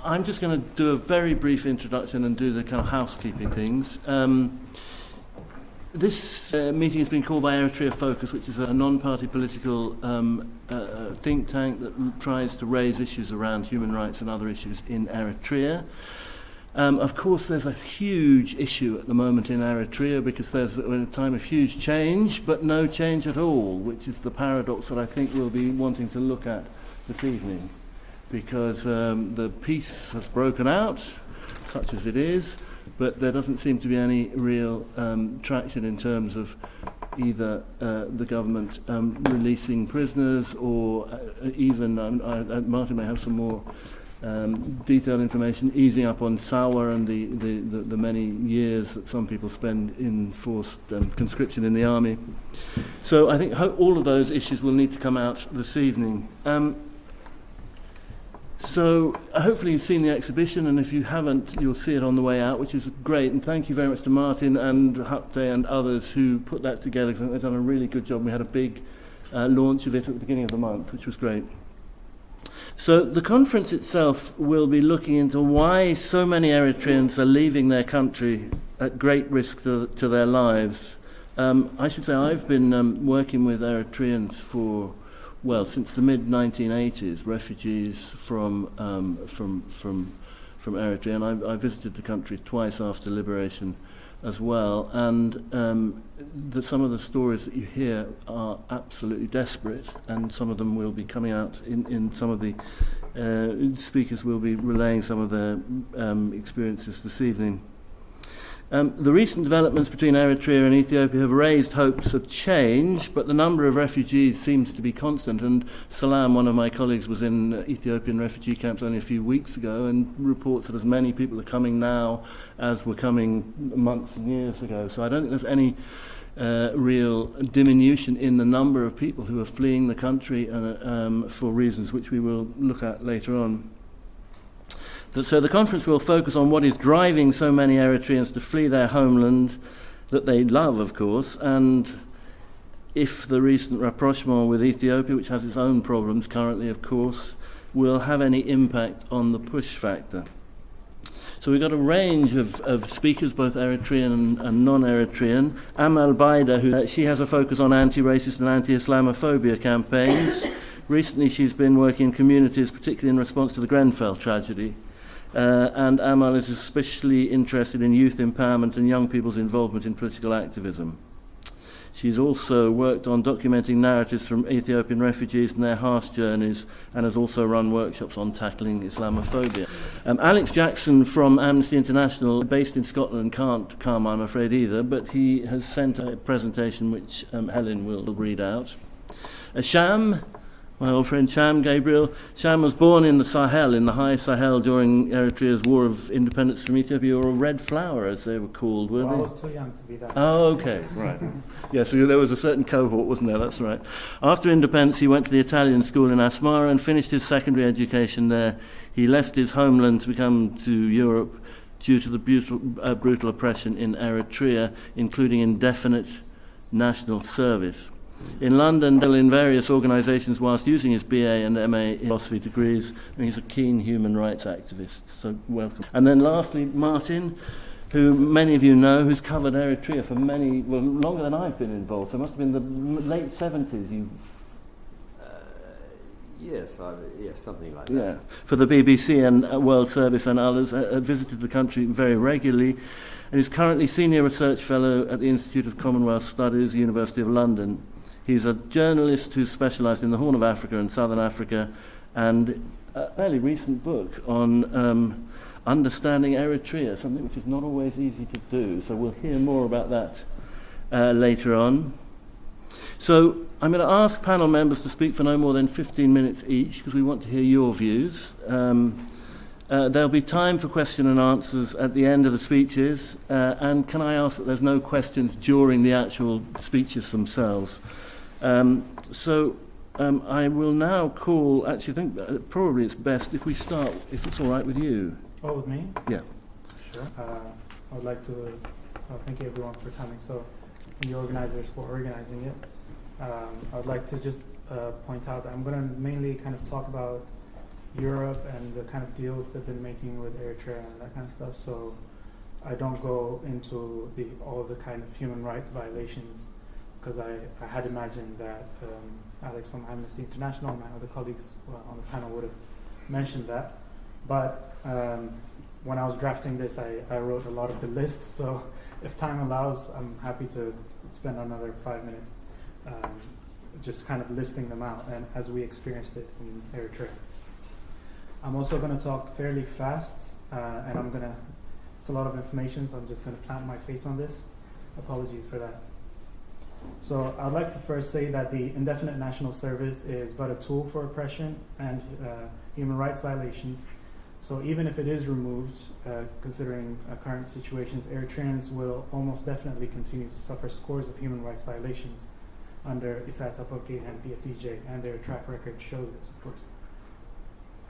I'm just going to do a very brief introduction and do the kind of housekeeping things. This meeting has been called by Eritrea Focus, which is a non-party political think tank that tries to raise issues around human rights and other issues in Eritrea. Of course, there's a huge issue at the moment in Eritrea because there's a time of huge change, but no change at all, which is the paradox that I think we'll be wanting to look at this evening. Because the peace has broken out, such as it is, but there doesn't seem to be any real traction in terms of either the government releasing prisoners or even, Martin may have some more detailed information, easing up on Sawa and the many years that some people spend in forced conscription in the army. So I think all of those issues will need to come out this evening. So hopefully you've seen the exhibition, and if you haven't, you'll see it on the way out, which is great. And thank you very much to Martin and Hupte and others who put that together, because they've done a really good job. We had a big launch of it at the beginning of the month, which was great. So the conference itself will be looking into why so many Eritreans are leaving their country at great risk to their lives. I should say I've been working with Eritreans for, well, since the mid-1980s, refugees from Eritrea, and I visited the country twice after liberation as well, and some of the stories that you hear are absolutely desperate, and some of them will be coming out in some of the speakers will be relaying some of their experiences this evening. The recent developments between Eritrea and Ethiopia have raised hopes of change, but the number of refugees seems to be constant. And Salam, one of my colleagues, was in Ethiopian refugee camps only a few weeks ago and reports that as many people are coming now as were coming months and years ago. So I don't think there's any real diminution in the number of people who are fleeing the country for reasons which we will look at later on. So the conference will focus on what is driving so many Eritreans to flee their homeland that they love, of course, and if the recent rapprochement with Ethiopia, which has its own problems currently, of course, will have any impact on the push factor. So we've got a range of speakers, both Eritrean and non-Eritrean. Amal Baida, she has a focus on anti-racist and anti-Islamophobia campaigns. Recently she's been working in communities, particularly in response to the Grenfell tragedy. And Amal is especially interested in youth empowerment and young people's involvement in political activism. She's also worked on documenting narratives from Ethiopian refugees and their harsh journeys, and has also run workshops on tackling Islamophobia. Alex Jackson from Amnesty International, based in Scotland, can't come, I'm afraid, either, but he has sent a presentation which Helen will read out. Sham, my old friend Sham Gabriel. Sham was born in the Sahel, in the high Sahel, during Eritrea's war of independence from Ethiopia, or a red flower, as they were called, weren't they? I was too young to be that. Oh, okay, right. Yeah, so there was a certain cohort, wasn't there? That's right. After independence, he went to the Italian school in Asmara and finished his secondary education there. He left his homeland to come to Europe due to the brutal oppression in Eritrea, including indefinite national service. In London, in various organisations whilst using his BA and MA in philosophy degrees, and he's a keen human rights activist, so welcome. And then lastly, Martin, who many of you know, who's covered Eritrea for longer than I've been involved, so it must have been the late 70s. Yes, something like that. Yeah, for the BBC and World Service and others, visited the country very regularly, and is currently Senior Research Fellow at the Institute of Commonwealth Studies, University of London. He's a journalist who's specialised in the Horn of Africa and Southern Africa, and a fairly recent book on understanding Eritrea, something which is not always easy to do. So we'll hear more about that later on. So I'm going to ask panel members to speak for no more than 15 minutes each, because we want to hear your views. There'll be time for question and answers at the end of the speeches, and can I ask that there's no questions during the actual speeches themselves. I will now call, actually I think probably it's best if we start, if it's all right with you. Oh, with me? Yeah. Sure. I would like to thank everyone for coming, so the organizers for organizing it. I would like to just point out that I'm going to mainly kind of talk about Europe and the kind of deals they've been making with Eritrea and that kind of stuff. So I don't go into all the kind of human rights violations, because I had imagined that Alex from Amnesty International and my other colleagues on the panel would have mentioned that. But when I was drafting this, I wrote a lot of the lists, so if time allows, I'm happy to spend another 5 minutes just kind of listing them out and as we experienced it in Eritrea. I'm also going to talk fairly fast, and it's a lot of information, so I'm just going to plant my face on this. Apologies for that. So I'd like to first say that the indefinite national service is but a tool for oppression and human rights violations. So even if it is removed, considering current situations, Eritreans will almost definitely continue to suffer scores of human rights violations under Isaias Afwerki and PFDJ, and their track record shows this, of course.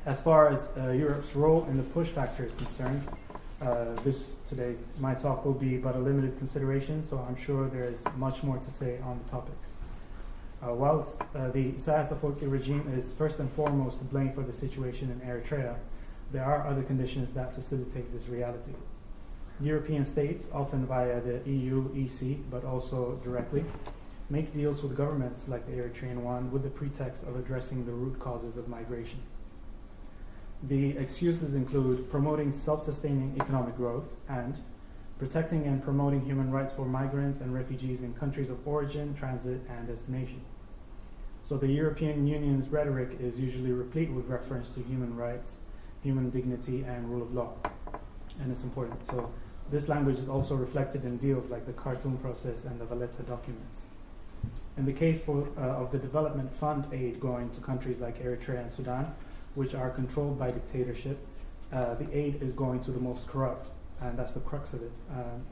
As far as Europe's role in the push factor is concerned, my talk will be but a limited consideration, so I'm sure there is much more to say on the topic. Whilst the Isaias Afwerki regime is first and foremost to blame for the situation in Eritrea, there are other conditions that facilitate this reality. European states, often via the EU, EC, but also directly, make deals with governments like the Eritrean one with the pretext of addressing the root causes of migration. The excuses include promoting self-sustaining economic growth and protecting and promoting human rights for migrants and refugees in countries of origin, transit, and destination. So the European Union's rhetoric is usually replete with reference to human rights, human dignity, and rule of law. And it's important. So this language is also reflected in deals like the Khartoum process and the Valletta documents. In the case of the development fund aid going to countries like Eritrea and Sudan, which are controlled by dictatorships, the aid is going to the most corrupt, and that's the crux of it.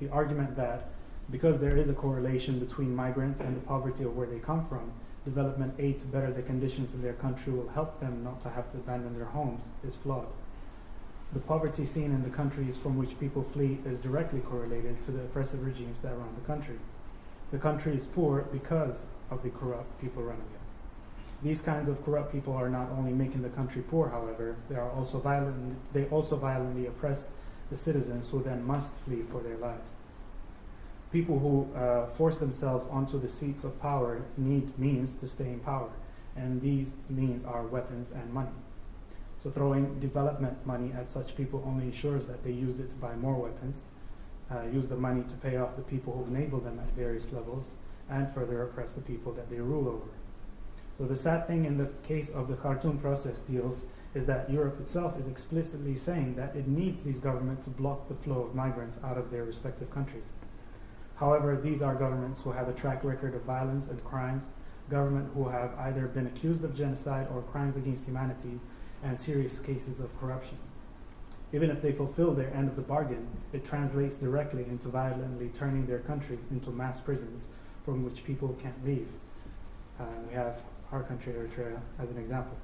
The argument that because there is a correlation between migrants and the poverty of where they come from, development aid to better the conditions in their country will help them not to have to abandon their homes is flawed. The poverty seen in the countries from which people flee is directly correlated to the oppressive regimes that run the country. The country is poor because of the corrupt people running it. These kinds of corrupt people are not only making the country poor, however, they also violently oppress the citizens who then must flee for their lives. People who force themselves onto the seats of power need means to stay in power, and these means are weapons and money. So throwing development money at such people only ensures that they use it to buy more weapons, use the money to pay off the people who enable them at various levels, and further oppress the people that they rule over. So the sad thing in the case of the Khartoum process deals is that Europe itself is explicitly saying that it needs these governments to block the flow of migrants out of their respective countries. However, these are governments who have a track record of violence and crimes, governments who have either been accused of genocide or crimes against humanity, and serious cases of corruption. Even if they fulfill their end of the bargain, it translates directly into violently turning their countries into mass prisons from which people can't leave. We have our country, Eritrea, as an example.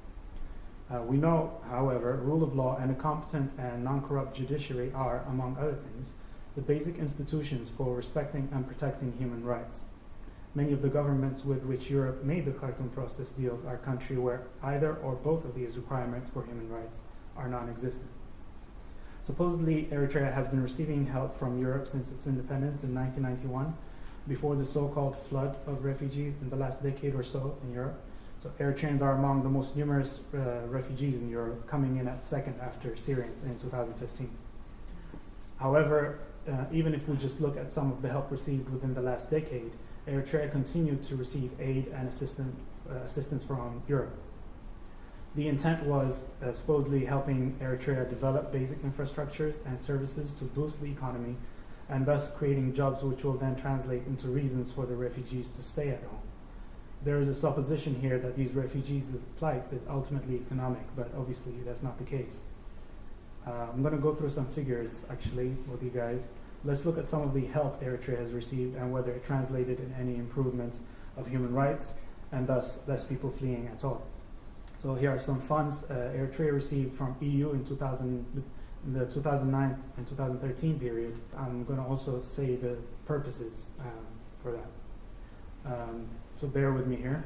We know, however, rule of law and a competent and non-corrupt judiciary are, among other things, the basic institutions for respecting and protecting human rights. Many of the governments with which Europe made the Khartoum process deals are countries where either or both of these requirements for human rights are non-existent. Supposedly, Eritrea has been receiving help from Europe since its independence in 1991, before the so-called flood of refugees in the last decade or so in Europe. So Eritreans are among the most numerous refugees in Europe, coming in at second after Syrians in 2015. However, even if we just look at some of the help received within the last decade, Eritrea continued to receive aid and assistance from Europe. The intent was supposedly helping Eritrea develop basic infrastructures and services to boost the economy, and thus creating jobs which will then translate into reasons for the refugees to stay at home. There is a supposition here that these refugees' plight is ultimately economic, but obviously that's not the case. I'm going to go through some figures, actually, with you guys. Let's look at some of the help Eritrea has received and whether it translated in any improvement of human rights, and thus less people fleeing at all. So here are some funds Eritrea received from EU in the 2009 and 2013 period. I'm going to also say the purposes for that. So bear with me here.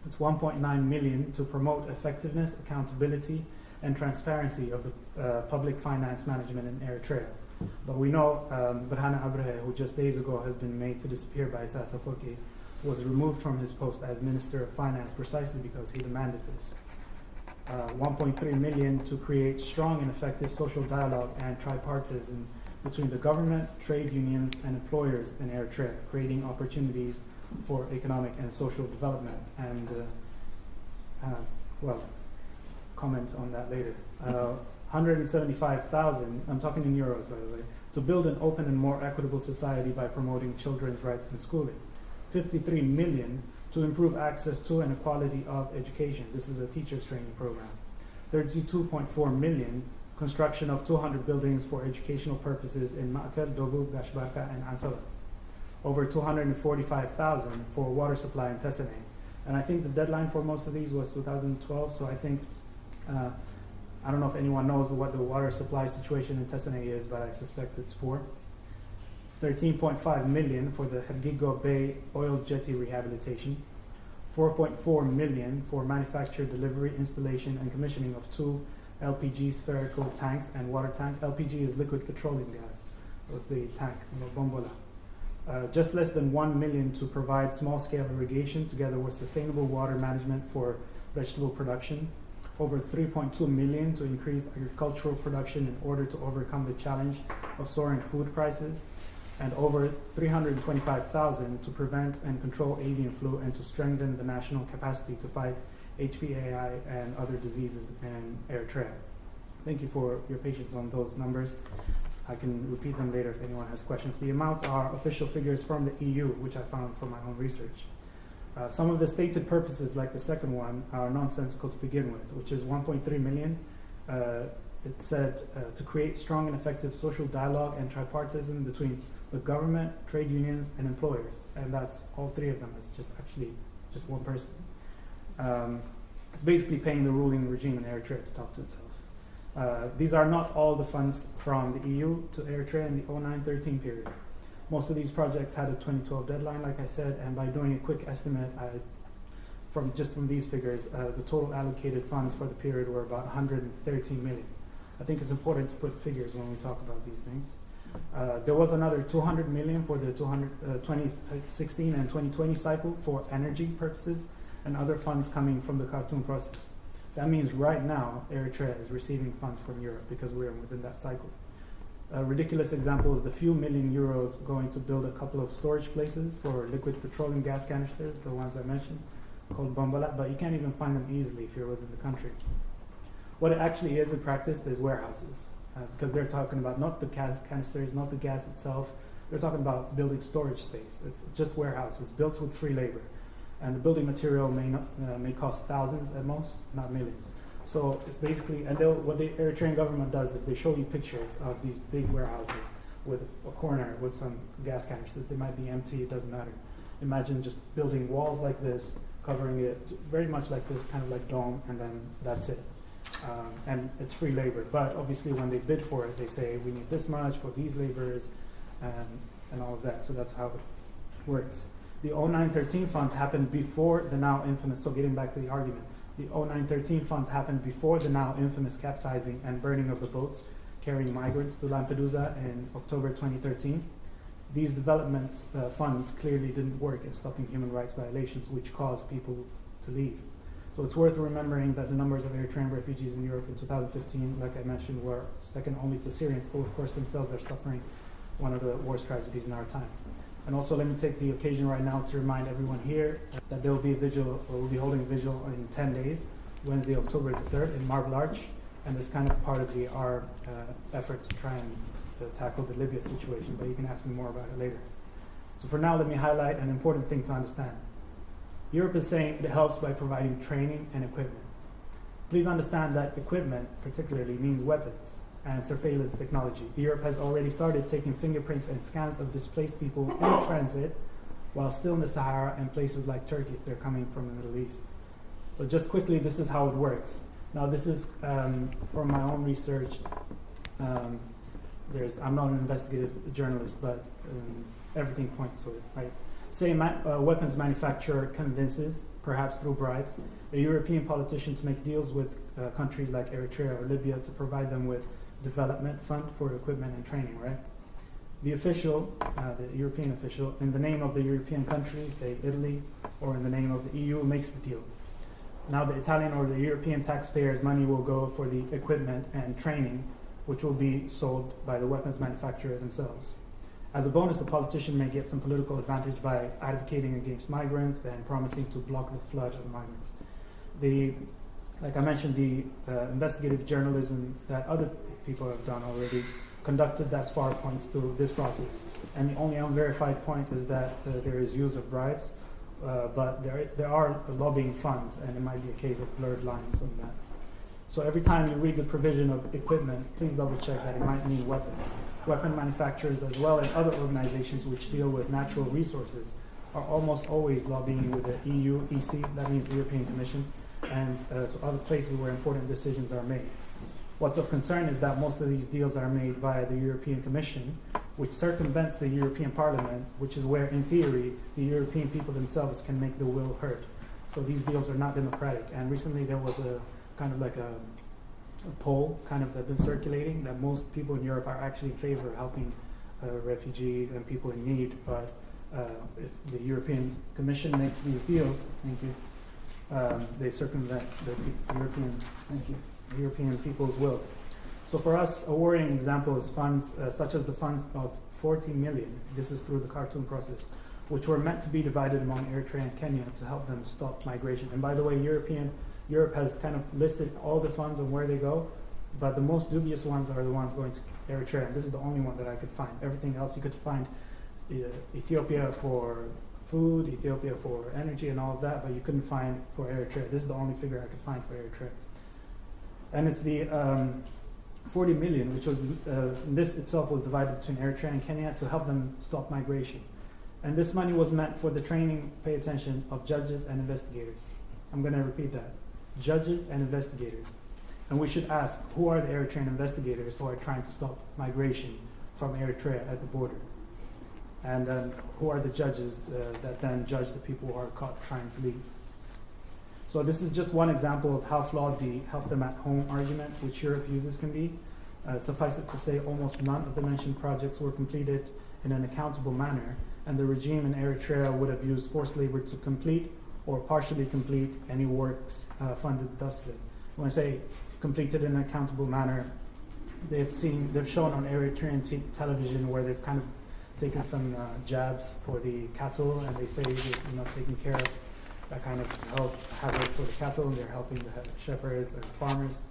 It's 1.9 million to promote effectiveness, accountability, and transparency of the public finance management in Eritrea. But we know Berhane Abrahe, who just days ago has been made to disappear by Isaias Afwerki, was removed from his post as Minister of Finance precisely because he demanded this. 1.3 million to create strong and effective social dialogue and tripartism between the government, trade unions, and employers in Eritrea, creating opportunities for economic and social development. And, comment on that later. 175,000, I'm talking in euros by the way, to build an open and more equitable society by promoting children's rights in schooling. 53 million to improve access to and equality of education. This is a teacher's training program. 32.4 million, construction of 200 buildings for educational purposes in Ma'akal, Dobub, Gashbarka, and Ansala. Over 245,000 for water supply in Tessene. And I think the deadline for most of these was 2012, so I think, I don't know if anyone knows what the water supply situation in Tessene is, but I suspect it's poor. 13.5 million for the Hergigo Bay oil jetty rehabilitation. 4.4 million for manufacture, delivery, installation, and commissioning of 2 LPG spherical tanks and water tank. LPG is liquid petroleum gas, so it's the tanks, bombola. Just less than 1 million to provide small-scale irrigation together with sustainable water management for vegetable production. Over 3.2 million to increase agricultural production in order to overcome the challenge of soaring food prices. And over 325,000 to prevent and control avian flu and to strengthen the national capacity to fight HPAI and other diseases in Eritrea. Thank you for your patience on those numbers. I can repeat them later if anyone has questions. The amounts are official figures from the EU, which I found from my own research. Some of the stated purposes, like the second one, are nonsensical to begin with, which is 1.3 million. It said to create strong and effective social dialogue and tripartism between the government, trade unions, and employers. And that's all three of them. It's just one person. It's basically paying the ruling regime in Eritrea to talk to itself. These are not all the funds from the EU to Eritrea in the 2009-13 period. Most of these projects had a 2012 deadline, like I said, and by doing a quick estimate, from these figures, the total allocated funds for the period were about 113 million. I think it's important to put figures when we talk about these things. There was another 200 million for the 2016 and 2020 cycle for energy purposes, and other funds coming from the Khartoum process. That means right now, Eritrea is receiving funds from Europe because we're within that cycle. A ridiculous example is the few million euros going to build a couple of storage places for liquid petroleum gas canisters, the ones I mentioned, called Bombola, but you can't even find them easily if you're within the country. What it actually is in practice is warehouses, because they're talking about not the gas canisters, not the gas itself, they're talking about building storage space. It's just warehouses built with free labor. And the building material may cost thousands at most, not millions. So it's basically, and what the Eritrean government does is they show you pictures of these big warehouses with a corner with some gas canisters. They might be empty, it doesn't matter. Imagine just building walls like this, covering it very much like this, kind of like dome, and then that's it. And it's free labor. But obviously when they bid for it, they say we need this much for these laborers and all of that. So that's how it works. The 2009-13 funds happened before the now infamous, so getting back to the argument, the 2009-13 funds happened before the now infamous capsizing and burning of the boats carrying migrants to Lampedusa in October 2013. These developments funds clearly didn't work in stopping human rights violations, which caused people to leave. So it's worth remembering that the numbers of Eritrean refugees in Europe in 2015, like I mentioned, were second only to Syrians, who of course themselves are suffering one of the worst tragedies in our time. And also let me take the occasion right now to remind everyone here that there will be a vigil, or we'll be holding a vigil in 10 days, Wednesday, October the 3rd in Marble Arch, and it's kind of part of our effort to try and tackle the Libya situation, but you can ask me more about it later. So for now, let me highlight an important thing to understand. Europe is saying it helps by providing training and equipment. Please understand that equipment particularly means weapons and surveillance technology. Europe has already started taking fingerprints and scans of displaced people in transit while still in the Sahara and places like Turkey if they're coming from the Middle East. But just quickly, this is how it works. Now this is from my own research. I'm not an investigative journalist, but everything points to it, right? Say a weapons manufacturer convinces, perhaps through bribes, a European politician to make deals with countries like Eritrea or Libya to provide them with development fund for equipment and training, right? The official, the European official, in the name of the European country, say Italy, or in the name of the EU, makes the deal. Now the Italian or the European taxpayers' money will go for the equipment and training, which will be sold by the weapons manufacturer themselves. As a bonus, the politician may get some political advantage by advocating against migrants and promising to block the flood of migrants. Like I mentioned, the investigative journalism that other people have done already conducted thus far points to this process. And the only unverified point is that there is use of bribes, but there are lobbying funds, and it might be a case of blurred lines on that. So every time you read the provision of equipment, please double check that it might mean weapons. Weapon manufacturers, as well as other organizations which deal with natural resources, are almost always lobbying with the EU, EC, that means the European Commission, and to other places where important decisions are made. What's of concern is that most of these deals are made via the European Commission, which circumvents the European Parliament, which is where, in theory, the European people themselves can make the will heard. So these deals are not democratic. And recently there was a kind of like a poll kind of that's been circulating that most people in Europe are actually in favor of helping refugees and people in need. But if the European Commission makes these deals, thank you, they circumvent the European people's will. So for us, a worrying example is funds such as the funds of 40 million, this is through the Khartoum process, which were meant to be divided among Eritrea and Kenya to help them stop migration. And by the way, Europe has kind of listed all the funds and where they go, but the most dubious ones are the ones going to Eritrea. And this is the only one that I could find. Everything else you could find Ethiopia for food, Ethiopia for energy and all of that, but you couldn't find for Eritrea. This is the only figure I could find for Eritrea. And it's the 40 million, which was, this itself was divided between Eritrea and Kenya to help them stop migration. And this money was meant for the training, pay attention, of judges and investigators. I'm going to repeat that. Judges and investigators. And we should ask, who are the Eritrean investigators who are trying to stop migration from Eritrea at the border? And who are the judges that then judge the people who are caught trying to leave? So this is just one example of how flawed the help them at home argument, which Europe uses, can be. Suffice it to say, almost none of the mentioned projects were completed in an accountable manner, and the regime in Eritrea would have used forced labor to complete or partially complete any works funded thusly. When I say completed in an accountable manner, they've shown on Eritrean television where they've kind of taken some jabs for the cattle, and they say they're taking care of that kind of health hazard for the cattle, and they're helping the shepherds and farmers.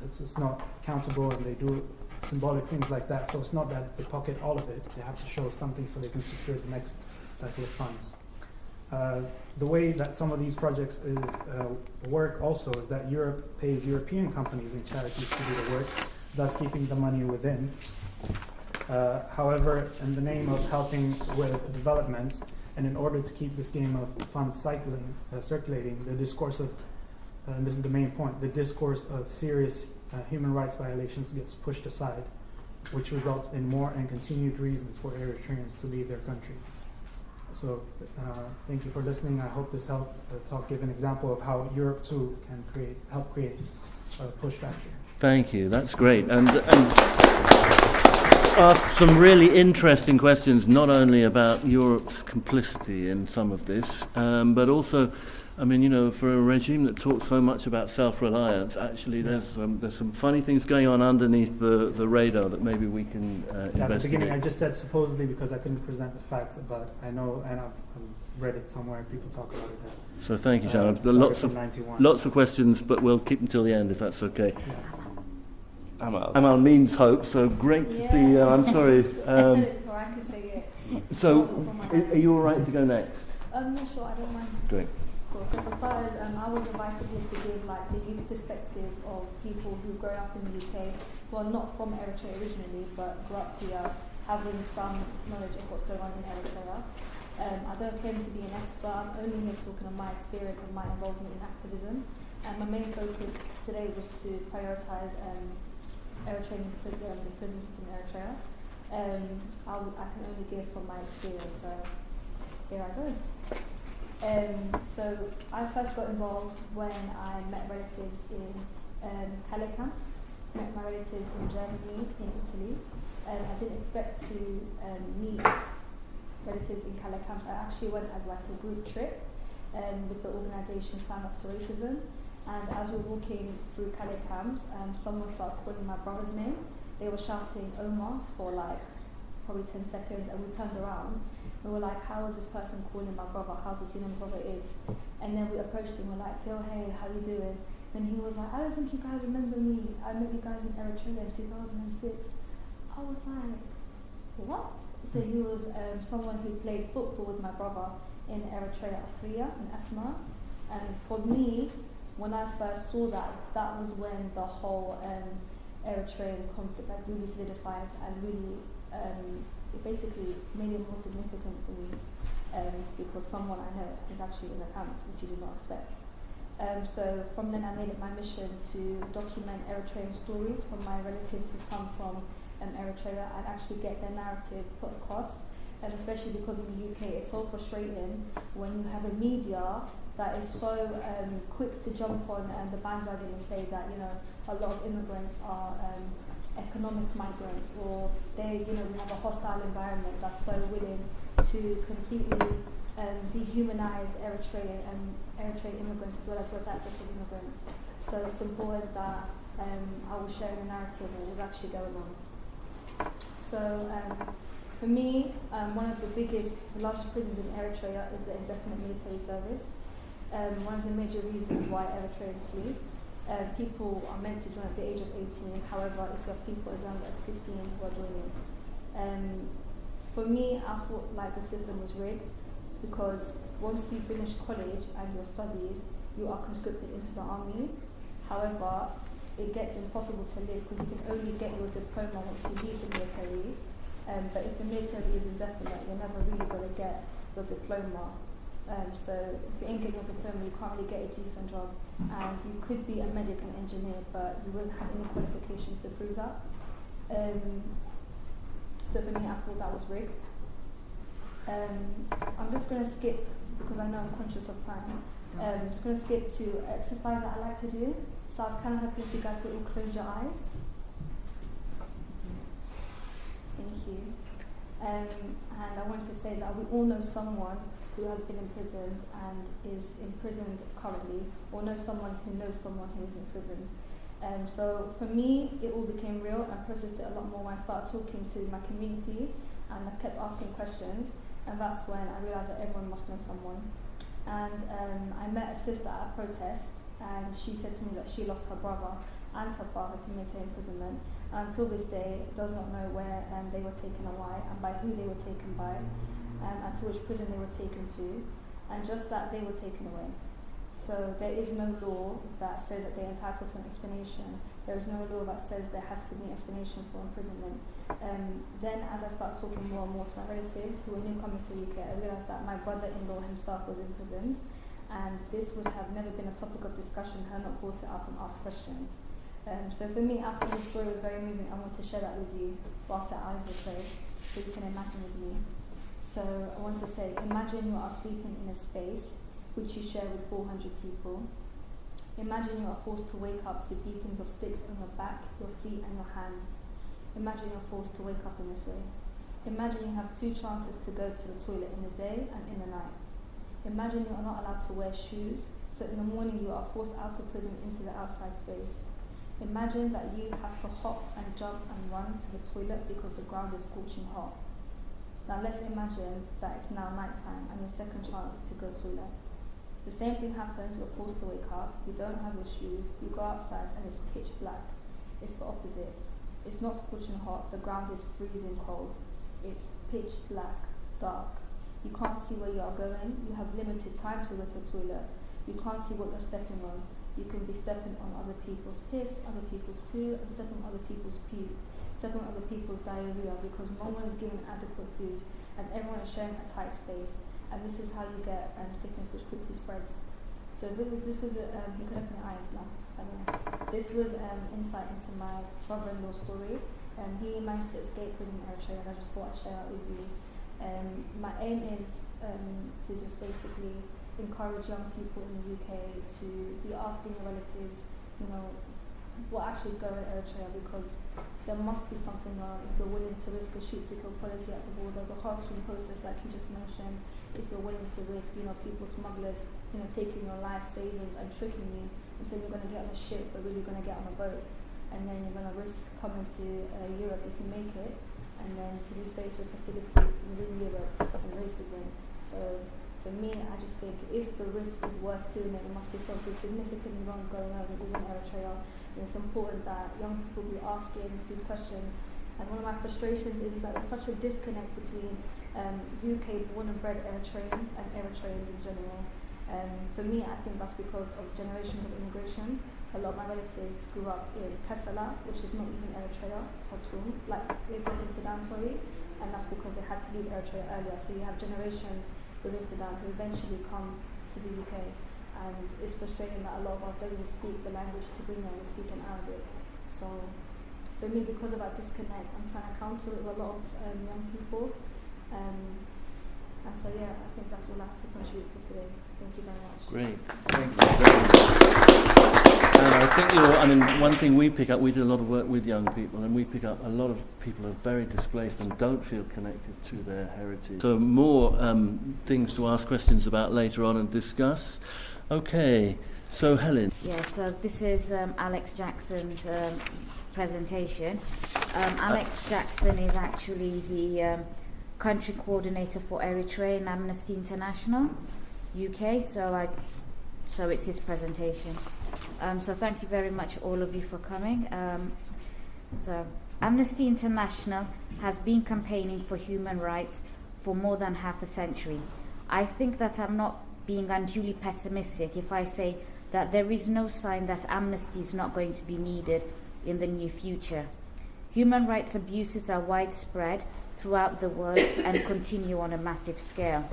It's just not accountable, and they do symbolic things like that. So it's not that they pocket all of it. They have to show something so they can secure the next cycle of funds. The way that some of these projects work also is that Europe pays European companies and charities to do the work, thus keeping the money within. However, in the name of helping with development, and in order to keep this game of funds circulating, the discourse of, and this is the main point, the discourse of serious human rights violations gets pushed aside, which results in more and continued reasons for Eritreans to leave their country. So thank you for listening. I hope this helped give an example of how Europe too can help create a push factor. Thank you. That's great. And ask some really interesting questions, not only about Europe's complicity in some of this, but also, I mean, for a regime that talks so much about self-reliance, actually there's some funny things going on underneath the radar that maybe we can investigate. At the beginning I just said supposedly because I couldn't present the facts, but I know, and I've read it somewhere, people talk about it. So thank you, Shannon. Lots of questions, but we'll keep them till the end if that's okay. Yeah. Amal means hope, so great to see you. I'm sorry. I said it before, I could say it. So, are you all right to go next? Yeah, sure, I don't mind. Great. Of course. So for starters, I was invited here to give the youth perspective of people who've grown up in the UK, who are not from Eritrea originally, but grew up here, having some knowledge of what's going on in Eritrea. I don't claim to be an expert. I'm only here talking on my experience and my involvement in activism. And my main focus today was to prioritise Eritrean the prison system in Eritrea. I can only give from my experience. here I go. So I first got involved when I met relatives in Calais camps, met my relatives in Germany, in Italy. I didn't expect to meet relatives in Calais camps. I actually went as like a group trip with the organisation Stand Up to Racism. And as we were walking through Calais camps, someone started calling my brother's name. They were shouting Omar for like probably 10 seconds, and we turned around. We were like, how is this person calling my brother? How does he know my brother is? And then we approached him, we're like, yo, hey, how you doing? And he was like, I don't think you guys remember me. I met you guys in Eritrea in 2006. I was like, what? So he was someone who played football with my brother in Eritrea Focus in Asma. And for me, when I first saw that, that was when the whole Eritrean conflict like really solidified and really it basically made it more significant for me because someone I know is actually in the camp, which you did not expect. So from then I made it my mission to document Eritrean stories from my relatives who come from Eritrea and actually get their narrative put across. Especially because in the UK it's so frustrating when you have a media that is so quick to jump on the bandwagon and say that, you know, a lot of immigrants are economic migrants, or they, you know, we have a hostile environment that's so willing to completely dehumanize Eritrean immigrants as well as West African immigrants. So it's important that I was sharing the narrative of what was actually going on. So for me, one of the largest prisons in Eritrea is the indefinite military service. One of the major reasons why Eritreans flee. People are meant to join at the age of 18, however, if you have people as young as 15 who are joining. For me, I thought like the system was rigged because once you finish college and your studies, you are conscripted into the army. However, it gets impossible to live because you can only get your diploma once you leave the military. But if the military is indefinite, you're never really going to get your diploma. So if you ain't getting your diploma, you can't really get a decent job. And you could be a medic and engineer, but you won't have any qualifications to prove that. So for me, I thought that was rigged. I'm just going to skip, because I know I'm conscious of time. I'm just going to skip to exercise that I like to do. So I was kind of hoping if you guys could all close your eyes. Thank you. And I want to say that we all know someone who has been imprisoned and is imprisoned currently, or know someone who knows someone who is imprisoned. So for me, it all became real. I processed it a lot more when I started talking to my community, and I kept asking questions, and that's when I realised that everyone must know someone. And I met a sister at a protest, and she said to me that she lost her brother and her father to military imprisonment. And until this day, does not know where they were taken and why, and by who they were taken by, and to which prison they were taken to, and just that they were taken away. So there is no law that says that they're entitled to an explanation. There is no law that says there has to be an explanation for imprisonment. Then as I started talking more and more to my relatives who were newcomers to the UK, I realised that my brother-in-law himself was imprisoned, and this would have never been a topic of discussion had I not brought it up and asked questions. So for me, after the story was very moving, I want to share that with you whilst our eyes were closed, so you can imagine with me. So I want to say, imagine you are sleeping in a space which you share with 400 people. Imagine you are forced to wake up to beatings of sticks on your back, your feet and your hands. Imagine you're forced to wake up in this way. Imagine you have 2 chances to go to the toilet in the day and in the night. Imagine you are not allowed to wear shoes, so in the morning you are forced out of prison into the outside space. Imagine that you have to hop and jump and run to the toilet because the ground is scorching hot. Now let's imagine that it's now night time and your second chance to go toilet. The same thing happens, you're forced to wake up, you don't have your shoes, you go outside and it's pitch black. It's the opposite. It's not scorching hot, the ground is freezing cold. It's pitch black, dark. You can't see where you are going, you have limited time to go to the toilet. You can't see what you're stepping on. You can be stepping on other people's piss, other people's poo, and stepping on other people's puke. Stepping on other people's diarrhea because no one is given adequate food and everyone is sharing a tight space, and this is how you get sickness which quickly spreads. So this was you can open your eyes now. This was insight into my brother-in-law's story. He managed to escape prison in Eritrea, and I just thought I'd share that with you. My aim is to just basically encourage young people in the UK to be asking their relatives, you know, what actually is going on in Eritrea, because there must be something wrong if you're willing to risk a shoot-to-kill policy at the border, the Khartoum process like you just mentioned, if you're willing to risk, you know, people smugglers, you know, taking your life savings and tricking you and saying you're going to get on a ship but really going to get on a boat, and then you're going to risk coming to Europe if you make it, and then to be faced with hostility within Europe and racism. So for me, I just think if the risk is worth doing it, there must be something significantly wrong going on within Eritrea. And it's important that young people be asking these questions. And one of my frustrations is that there's such a disconnect between UK born and bred Eritreans and Eritreans in general. For me, I think that's because of generations of immigration. A lot of my relatives grew up in Kassala, which is not even Eritrea, Khartoum, like they grew up in Sudan, sorry, and that's because they had to leave Eritrea earlier. So you have generations within Sudan who eventually come to the UK, and it's frustrating that a lot of us don't even speak the language to bring them, we speak in Arabic. So for me, because of that disconnect, I'm trying to counter it with a lot of young people. And so yeah, I think that's all I have to contribute for today. Thank you very much. Great, thank you very much. And I think one thing we pick up, we do a lot of work with young people, and we pick up a lot of people are very displaced and don't feel connected to their heritage. So more things to ask questions about later on and discuss. Okay, so Helen. Yeah, so this is Alex Jackson's presentation. Alex Jackson is actually the country coordinator for Eritrea in Amnesty International, UK, so it's his presentation. So thank you very much all of you for coming. So Amnesty International has been campaigning for human rights for more than half a century. I think that I'm not being unduly pessimistic if I say that there is no sign that amnesty is not going to be needed in the near future. Human rights abuses are widespread throughout the world and continue on a massive scale.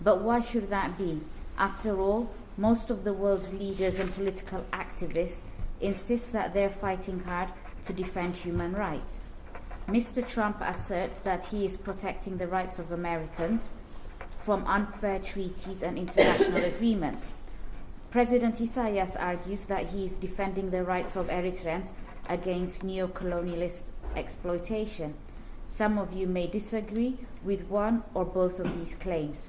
But why should that be? After all, most of the world's leaders and political activists insist that they're fighting hard to defend human rights. Mr. Trump asserts that he is protecting the rights of Americans from unfair treaties and international agreements. President Isaias argues that he is defending the rights of Eritreans against neo-colonialist exploitation. Some of you may disagree with one or both of these claims.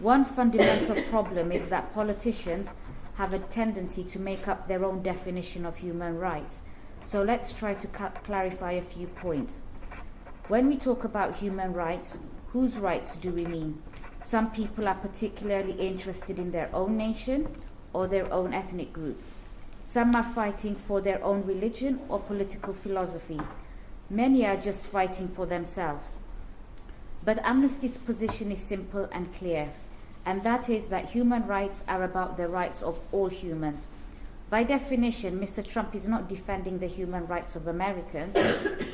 One fundamental problem is that politicians have a tendency to make up their own definition of human rights. So let's try to clarify a few points. When we talk about human rights, whose rights do we mean? Some people are particularly interested in their own nation or their own ethnic group. Some are fighting for their own religion or political philosophy. Many are just fighting for themselves. But Amnesty's position is simple and clear, and that is that human rights are about the rights of all humans. By definition, Mr. Trump is not defending the human rights of Americans.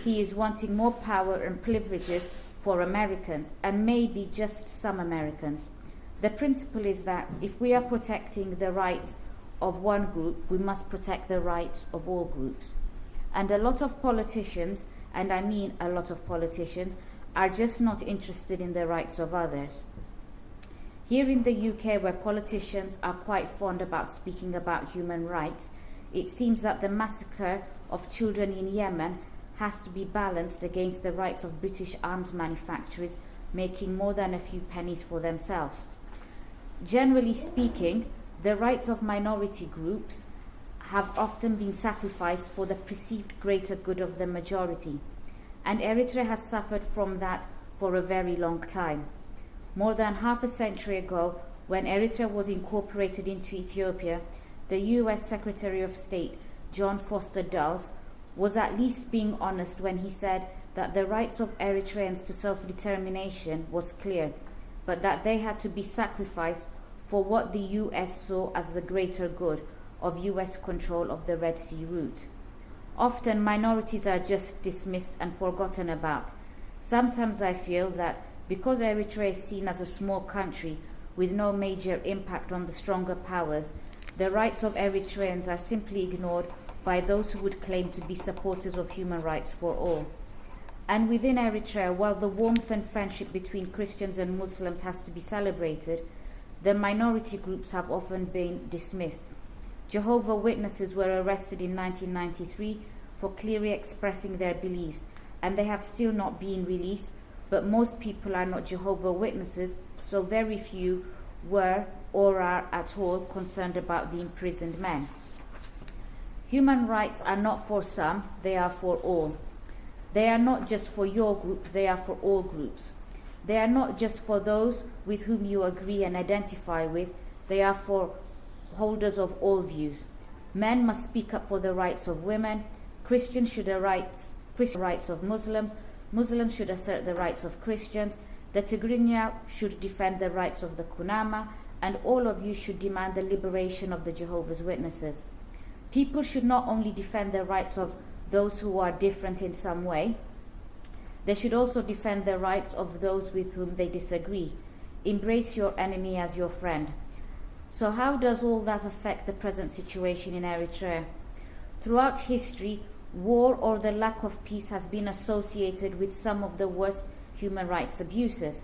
He is wanting more power and privileges for Americans, and maybe just some Americans. The principle is that if we are protecting the rights of one group, we must protect the rights of all groups. And a lot of politicians, and I mean a lot of politicians, are just not interested in the rights of others. Here in the UK, where politicians are quite fond about speaking about human rights, it seems that the massacre of children in Yemen has to be balanced against the rights of British arms manufacturers making more than a few pennies for themselves. Generally speaking, the rights of minority groups have often been sacrificed for the perceived greater good of the majority, and Eritrea has suffered from that for a very long time. More than half a century ago, when Eritrea was incorporated into Ethiopia, the US Secretary of State, John Foster Dulles, was at least being honest when he said that the rights of Eritreans to self-determination was clear, but that they had to be sacrificed for what the US saw as the greater good of US control of the Red Sea route. Often minorities are just dismissed and forgotten about. Sometimes I feel that because Eritrea is seen as a small country with no major impact on the stronger powers, the rights of Eritreans are simply ignored by those who would claim to be supporters of human rights for all. And within Eritrea, while the warmth and friendship between Christians and Muslims has to be celebrated, the minority groups have often been dismissed. Jehovah's Witnesses were arrested in 1993 for clearly expressing their beliefs, and they have still not been released, but most people are not Jehovah's Witnesses, so very few were or are at all concerned about the imprisoned men. Human rights are not for some, they are for all. They are not just for your group, they are for all groups. They are not just for those with whom you agree and identify with, they are for holders of all views. Men must speak up for the rights of women, Christians should assert the rights of Muslims, Muslims should assert the rights of Christians, the Tigrinya should defend the rights of the Kunama, and all of you should demand the liberation of the Jehovah's Witnesses. People should not only defend the rights of those who are different in some way, they should also defend the rights of those with whom they disagree. Embrace your enemy as your friend. So how does all that affect the present situation in Eritrea? Throughout history, war or the lack of peace has been associated with some of the worst human rights abuses.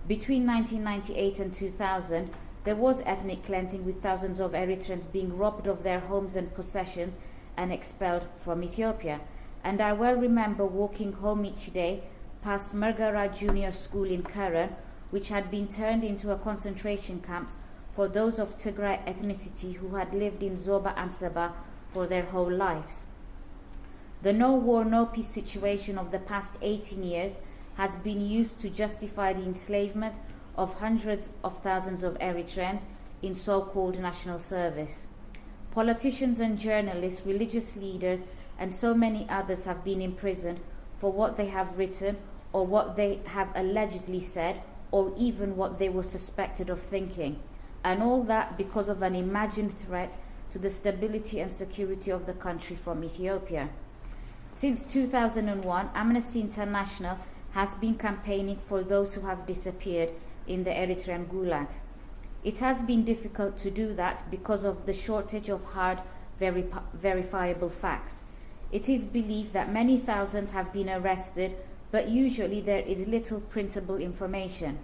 Between 1998 and 2000, there was ethnic cleansing, with thousands of Eritreans being robbed of their homes and possessions and expelled from Ethiopia. And I well remember walking home each day past Margara Junior School in Keren, which had been turned into a concentration camps for those of Tigray ethnicity who had lived in Zoba and Saba for their whole lives. The no war, no peace situation of the past 18 years has been used to justify the enslavement of hundreds of thousands of Eritreans in so-called national service. Politicians and journalists, religious leaders, and so many others have been imprisoned for what they have written or what they have allegedly said or even what they were suspected of thinking. And all that because of an imagined threat to the stability and security of the country from Ethiopia. Since 2001, Amnesty International has been campaigning for those who have disappeared in the Eritrean Gulag. It has been difficult to do that because of the shortage of hard, verifiable facts. It is believed that many thousands have been arrested, but usually there is little printable information.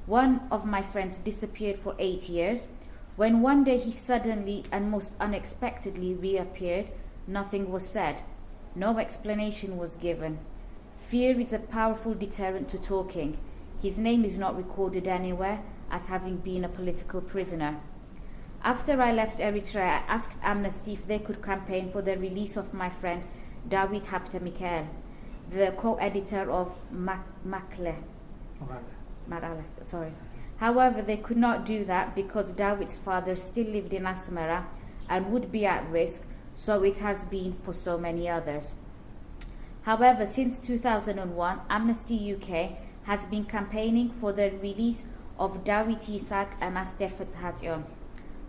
One of my friends disappeared for 8 years. When one day he suddenly and most unexpectedly reappeared, nothing was said. No explanation was given. Fear is a powerful deterrent to talking. His name is not recorded anywhere as having been a political prisoner. After I left Eritrea, I asked Amnesty if they could campaign for the release of my friend Dawit Hapta Mikael, the co-editor of Makle. However, they could not do that because Dawit's father still lived in Asmara and would be at risk, so it has been for so many others. However, since 2001, Amnesty UK has been campaigning for the release of Dawit Isaak and Aster Fathation,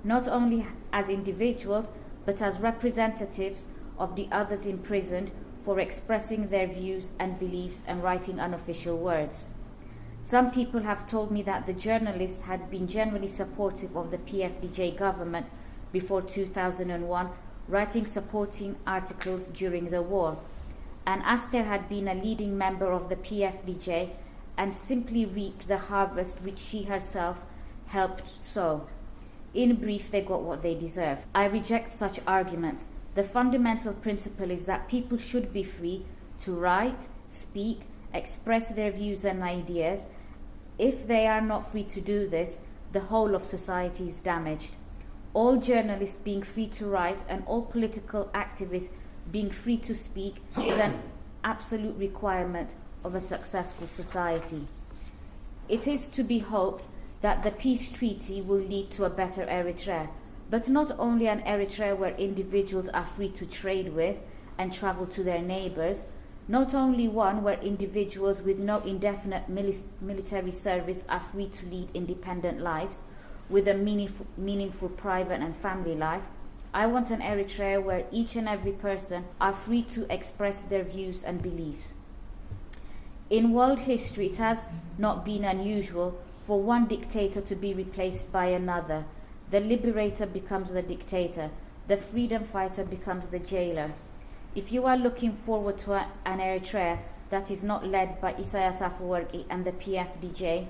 not only as individuals, but as representatives of the others imprisoned for expressing their views and beliefs and writing unofficial words. Some people have told me that the journalists had been generally supportive of the PFDJ government before 2001, writing supporting articles during the war. And Aster had been a leading member of the PFDJ and simply reaped the harvest which she herself helped sow. In brief, they got what they deserve. I reject such arguments. The fundamental principle is that people should be free to write, speak, express their views and ideas. If they are not free to do this, the whole of society is damaged. All journalists being free to write and all political activists being free to speak is an absolute requirement of a successful society. It is to be hoped that the peace treaty will lead to a better Eritrea, but not only an Eritrea where individuals are free to trade with and travel to their neighbors, not only one where individuals with no indefinite military service are free to lead independent lives with a meaningful private and family life. I want an Eritrea where each and every person are free to express their views and beliefs. In world history, it has not been unusual for one dictator to be replaced by another. The liberator becomes the dictator. The freedom fighter becomes the jailer. If you are looking forward to an Eritrea that is not led by Isaias Afwerki and the PFDJ,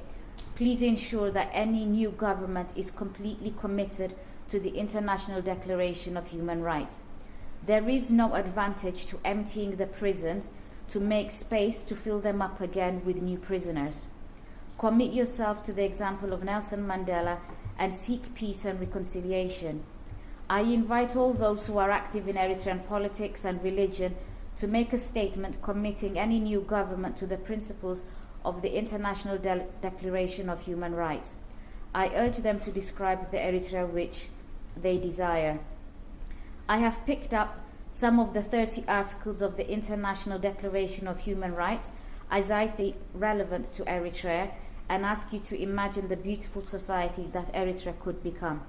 please ensure that any new government is completely committed to the International Declaration of Human Rights. There is no advantage to emptying the prisons to make space to fill them up again with new prisoners. Commit yourself to the example of Nelson Mandela and seek peace and reconciliation. I invite all those who are active in Eritrean politics and religion to make a statement committing any new government to the principles of the International Declaration of Human Rights. I urge them to describe the Eritrea which they desire. I have picked up some of the 30 articles of the International Declaration of Human Rights as I think relevant to Eritrea, and ask you to imagine the beautiful society that Eritrea could become.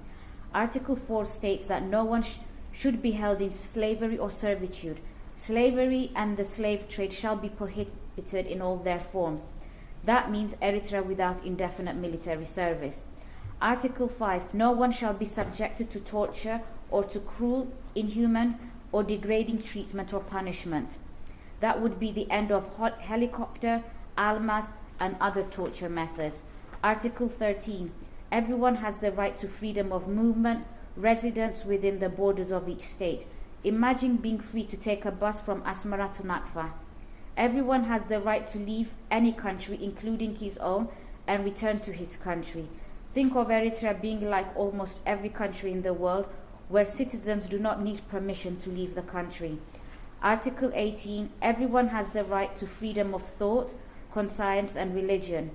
Article 4 states that no one should be held in slavery or servitude. Slavery and the slave trade shall be prohibited in all their forms. That means Eritrea without indefinite military service. Article 5, no one shall be subjected to torture or to cruel, inhuman, or degrading treatment or punishment. That would be the end of helicopter, almas, and other torture methods. Article 13, everyone has the right to freedom of movement, residence within the borders of each state. Imagine being free to take a bus from Asmara to Nakfa. Everyone has the right to leave any country, including his own, and return to his country. Think of Eritrea being like almost every country in the world, where citizens do not need permission to leave the country. Article 18, everyone has the right to freedom of thought, conscience, and religion.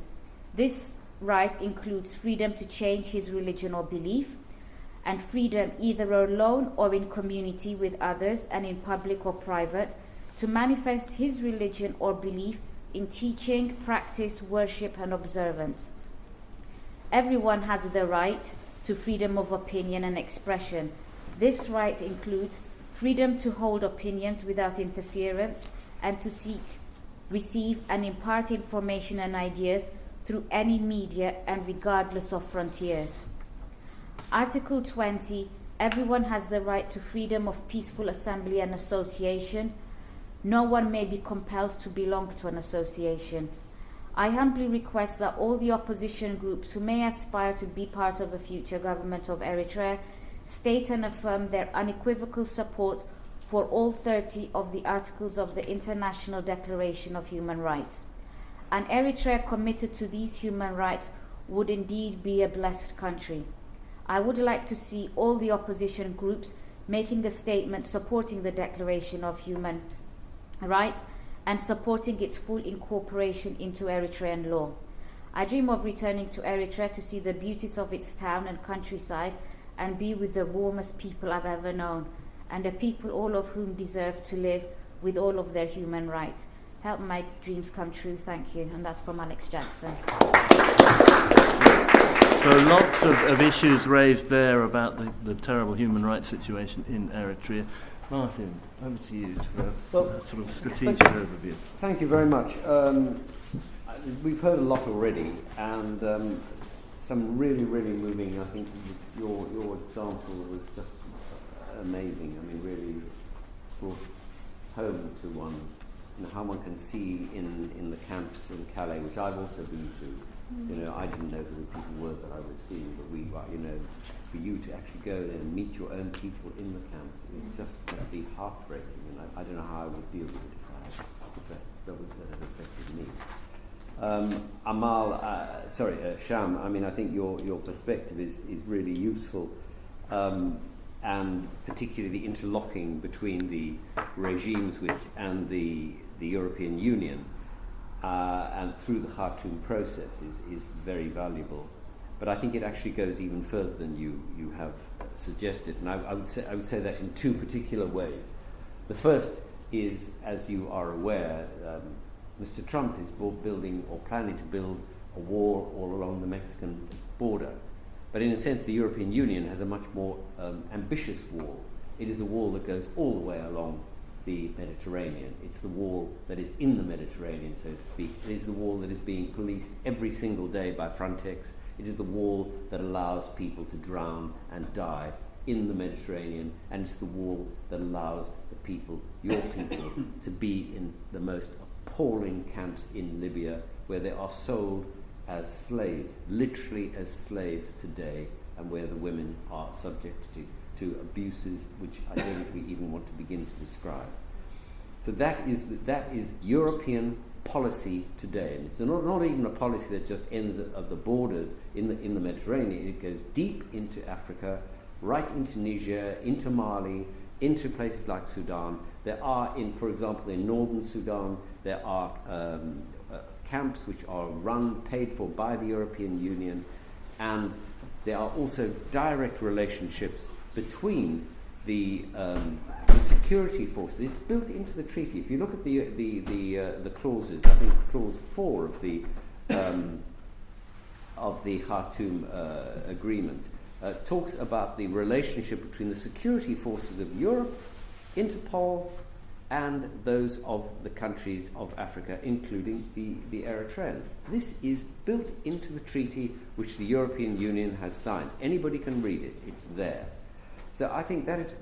This right includes freedom to change his religion or belief, and freedom either alone or in community with others and in public or private to manifest his religion or belief in teaching, practice, worship, and observance. Everyone has the right to freedom of opinion and expression. This right includes freedom to hold opinions without interference and to seek, receive, and impart information and ideas through any media and regardless of frontiers. Article 20, everyone has the right to freedom of peaceful assembly and association. No one may be compelled to belong to an association. I humbly request that all the opposition groups who may aspire to be part of a future government of Eritrea state and affirm their unequivocal support for all 30 of the articles of the International Declaration of Human Rights. An Eritrea committed to these human rights would indeed be a blessed country. I would like to see all the opposition groups making a statement supporting the Declaration of Human Rights and supporting its full incorporation into Eritrean law. I dream of returning to Eritrea to see the beauties of its town and countryside and be with the warmest people I've ever known, and a people all of whom deserve to live with all of their human rights. Help my dreams come true, thank you. And that's from Alex Jackson. So lots of issues raised there about the terrible human rights situation in Eritrea. Martin, over to you for a sort of strategic overview. Thank you very much. We've heard a lot already, and some really, really moving. I think your example was just amazing. I mean, really brought home to one, you know, how one can see in the camps in Calais, which I've also been to. You know, I didn't know who the people were that I was seeing, but you know, for you to actually go there and meet your own people in the camps, it just must be heartbreaking. And I don't know how I would deal with it if that had affected me. Sham, I mean, I think your perspective is really useful, and particularly the interlocking between the regimes and the European Union, and through the Khartoum process is very valuable. But I think it actually goes even further than you have suggested, and I would say that in two particular ways. The first is, as you are aware, Mr. Trump is building or planning to build a wall all along the Mexican border. But in a sense, the European Union has a much more ambitious wall. It is a wall that goes all the way along the Mediterranean. It's the wall that is in the Mediterranean, so to speak. It is the wall that is being policed every single day by Frontex. It is the wall that allows people to drown and die in the Mediterranean, and it's the wall that allows the people, your people, to be in the most appalling camps in Libya, where they are sold as slaves, literally as slaves today, and where the women are subject to abuses which I don't think we even want to begin to describe. So that is European policy today, and it's not even a policy that just ends at the borders in the Mediterranean. It goes deep into Africa, right into Niger, into Mali, into places like Sudan. There are, for example, in northern Sudan, there are camps which are paid for by the European Union, and there are also direct relationships between the security forces. It's built into the treaty. If you look at the clauses, I think it's clause 4 of the Khartoum agreement, talks about the relationship between the security forces of Europe, Interpol, and those of the countries of Africa, including the Eritreans. This is built into the treaty which the European Union has signed. Anybody can read it. It's there. So I think that is,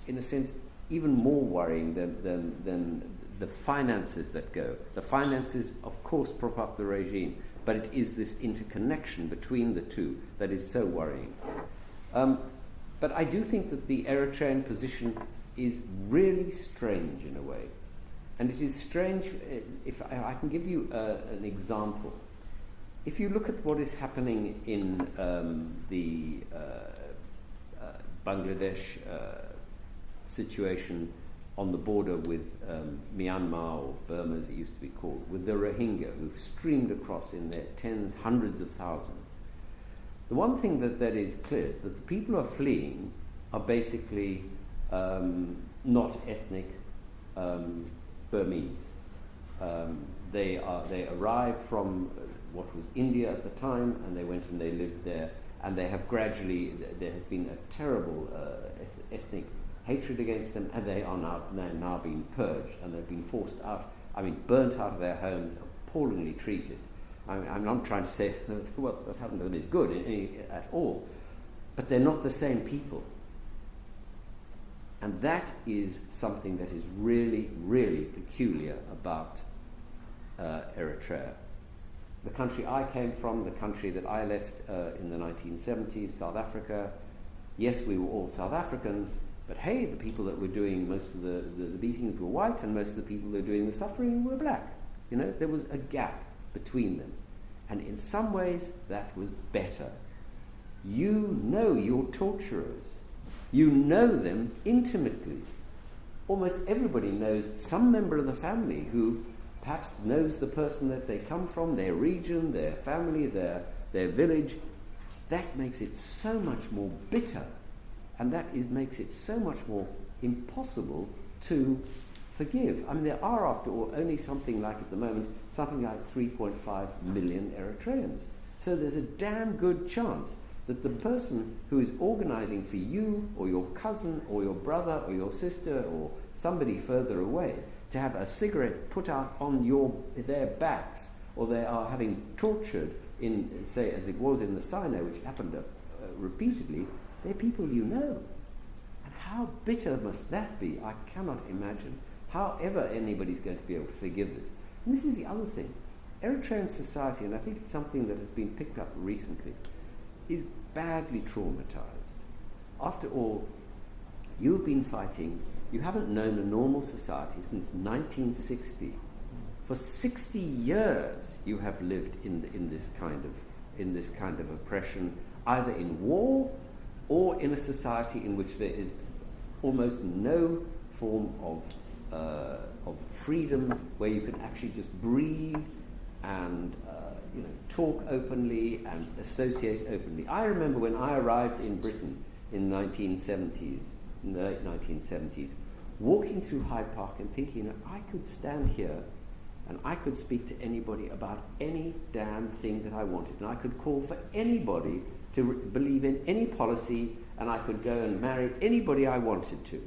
in a sense, even more worrying than the finances that go. The finances, of course, prop up the regime, but it is this interconnection between the two that is so worrying. But I do think that the Eritrean position is really strange in a way. And it is strange, if I can give you an example. If you look at what is happening in the Bangladesh situation on the border with Myanmar, or Burma as it used to be called, with the Rohingya who've streamed across in their tens, hundreds of thousands. The one thing that is clear is that the people who are fleeing are basically not ethnic Burmese. They arrived from what was India at the time, and they went and they lived there, and they have gradually, there has been a terrible ethnic hatred against them, and they are now being purged, and they've been forced out, burnt out of their homes, appallingly treated. I'm not trying to say that what's happened to them is good at all, but they're not the same people. And that is something that is really, really peculiar about Eritrea. The country I came from, the country that I left in the 1970s, South Africa, yes, we were all South Africans, but hey, the people that were doing most of the beatings were white, and most of the people that were doing the suffering were black. You know, there was a gap between them. And in some ways, that was better. You know your torturers. You know them intimately. Almost everybody knows some member of the family who perhaps knows the person that they come from, their region, their family, their village. That makes it so much more bitter, and makes it so much more impossible to forgive. There are, after all, only something like 3.5 million Eritreans. So there's a damn good chance that the person who is organizing for you or your cousin or your brother or your sister or somebody further away to have a cigarette put out on their backs, or they are having tortured in, say, as it was in the Sinai, which happened repeatedly, they're people you know. And how bitter must that be? I cannot imagine how ever anybody's going to be able to forgive this. And this is the other thing. Eritrean society, and I think it's something that has been picked up recently, is badly traumatized. After all, you've been fighting, you haven't known a normal society since 1960. For 60 years you have lived in this kind of oppression, either in war or in a society in which there is almost no form of freedom, where you can actually just breathe and talk openly and associate openly. I remember when I arrived in Britain in the late 1970s, walking through Hyde Park and thinking, I could stand here and I could speak to anybody about any damn thing that I wanted, and I could call for anybody to believe in any policy, and I could go and marry anybody I wanted to.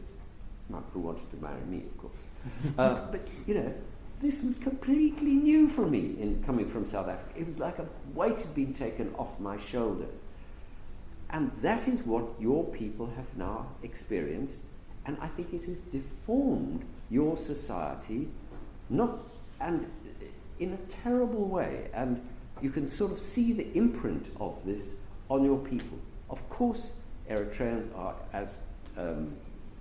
Not who wanted to marry me, of course. But, this was completely new for me in coming from South Africa. It was like a weight had been taken off my shoulders. And that is what your people have now experienced, and I think it has deformed your society, and in a terrible way, and you can sort of see the imprint of this on your people. Of course, Eritreans are, as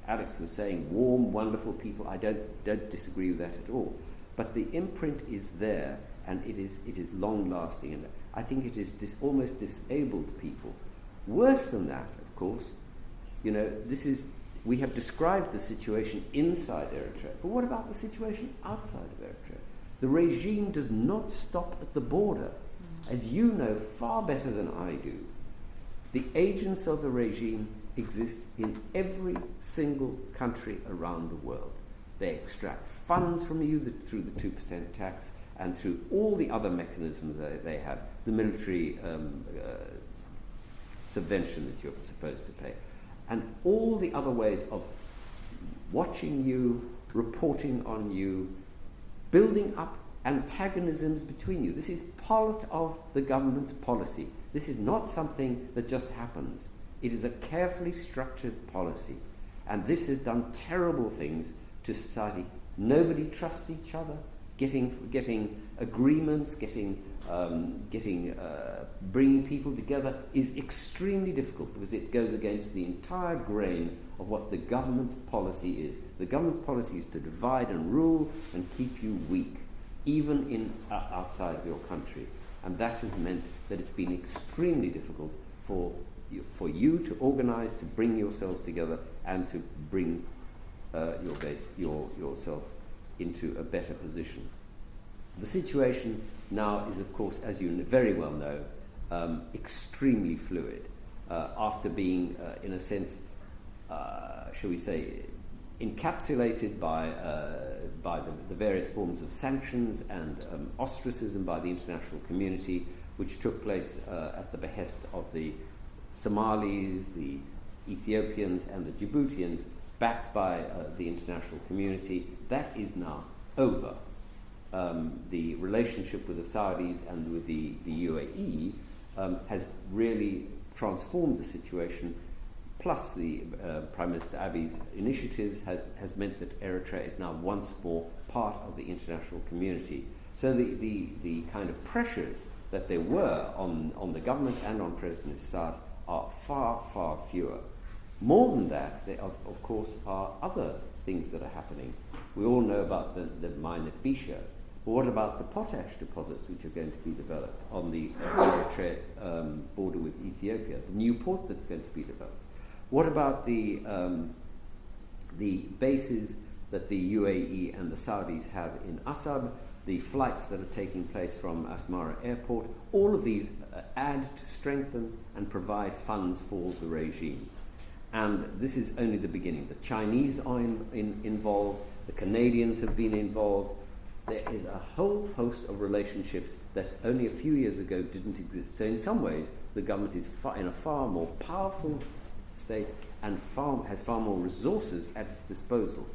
Alex was saying, warm, wonderful people. I don't disagree with that at all. But the imprint is there, and it is long-lasting, and I think it is almost disabled people. Worse than that, of course, we have described the situation inside Eritrea, but what about the situation outside of Eritrea? The regime does not stop at the border. As you know far better than I do, the agents of the regime exist in every single country around the world. They extract funds from you through the 2% tax and through all the other mechanisms that they have, the military subvention that you're supposed to pay, and all the other ways of watching you, reporting on you, building up antagonisms between you. This is part of the government's policy. This is not something that just happens. It is a carefully structured policy. And this has done terrible things to society. Nobody trusts each other. Getting agreements, bringing people together is extremely difficult because it goes against the entire grain of what the government's policy is. The government's policy is to divide and rule and keep you weak, even outside of your country. And that has meant that it's been extremely difficult for you to organize, to bring yourselves together, and to bring yourself into a better position. The situation now is, of course, as you very well know, extremely fluid. After being, in a sense, shall we say, encapsulated by the various forms of sanctions and ostracism by the international community, which took place at the behest of the Somalis, the Ethiopians, and the Djiboutians, backed by the international community. That is now over. The relationship with the Saudis and with the UAE has really transformed the situation, plus the Prime Minister Abiy's initiatives has meant that Eritrea is now once more part of the international community. So the kind of pressures that there were on the government and on President Isaias are far, far fewer. More than that, there of course are other things that are happening. We all know about the mine at Bisha. But what about the potash deposits which are going to be developed on the Eritrea border with Ethiopia, the new port that's going to be developed? What about the bases that the UAE and the Saudis have in Asab, the flights that are taking place from Asmara Airport? All of these add to strengthen and provide funds for the regime. And this is only the beginning. The Chinese are involved, the Canadians have been involved. There is a whole host of relationships that only a few years ago didn't exist. So in some ways, the government is in a far more powerful state and has far more resources at its disposal.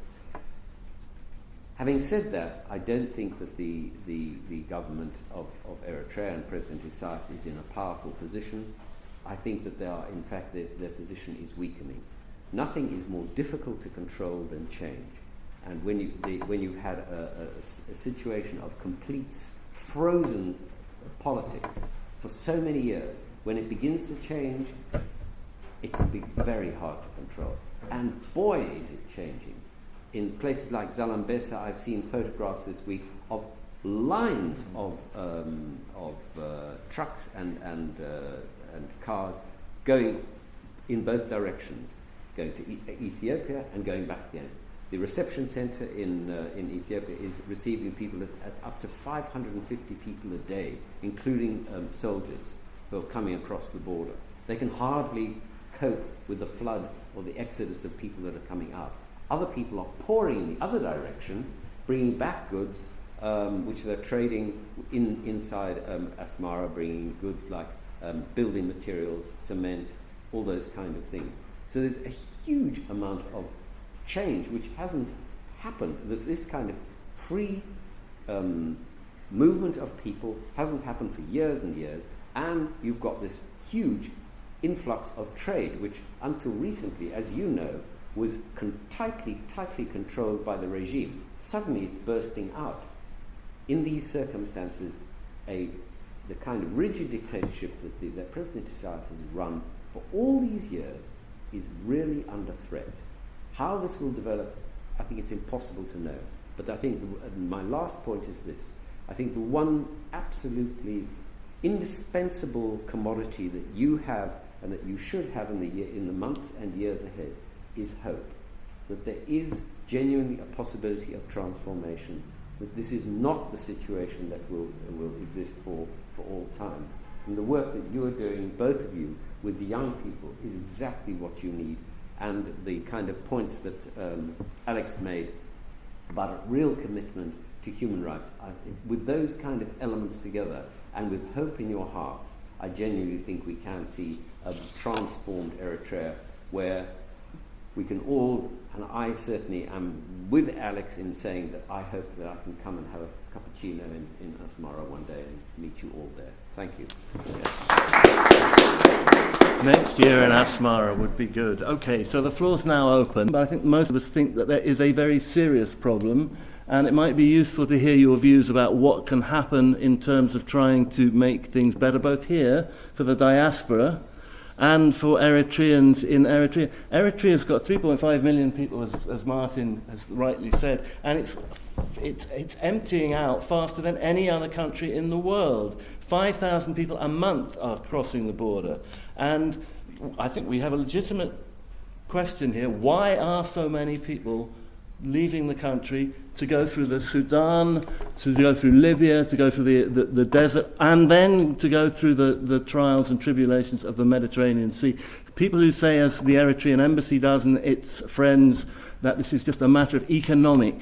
Having said that, I don't think that the government of Eritrea and President Isaias is in a powerful position. I think that in fact, their position is weakening. Nothing is more difficult to control than change. And when you've had a situation of complete frozen politics for so many years, when it begins to change, it's very hard to control. And boy, is it changing. In places like Zalambesa, I've seen photographs this week of lines of trucks and cars going in both directions, going to Ethiopia and going back again. The reception center in Ethiopia is receiving people at up to 550 people a day, including soldiers who are coming across the border. They can hardly cope with the flood or the exodus of people that are coming out. Other people are pouring in the other direction, bringing back goods, which they're trading inside Asmara, bringing goods like building materials, cement, all those kind of things. So there's a huge amount of change which hasn't happened. This kind of free movement of people hasn't happened for years and years, and you've got this huge influx of trade, which until recently, as you know, was tightly controlled by the regime. Suddenly it's bursting out. In these circumstances, the kind of rigid dictatorship that President Isaias has run for all these years is really under threat. How this will develop, I think it's impossible to know. But I think my last point is this. I think the one absolutely indispensable commodity that you have and that you should have in the months and years ahead is hope. That there is genuinely a possibility of transformation. That this is not the situation that will exist for all time. And the work that you are doing, both of you, with the young people is exactly what you need. And the kind of points that Alex made about a real commitment to human rights, with those kind of elements together and with hope in your hearts, I genuinely think we can see a transformed Eritrea where we can all, and I certainly am with Alex in saying that I hope that I can come and have a cappuccino in Asmara one day and meet you all there. Thank you. Next year in Asmara would be good. Okay, so the floor's now open, but I think most of us think that there is a very serious problem, and it might be useful to hear your views about what can happen in terms of trying to make things better, both here for the diaspora and for Eritreans in Eritrea. Eritrea's got 3.5 million people, as Martin has rightly said, and it's emptying out faster than any other country in the world. 5,000 people a month are crossing the border. And I think we have a legitimate question here. Why are so many people leaving the country to go through the Sudan, to go through Libya, to go through the desert, and then to go through the trials and tribulations of the Mediterranean Sea? People who say, as the Eritrean embassy does and its friends, that this is just a matter of economic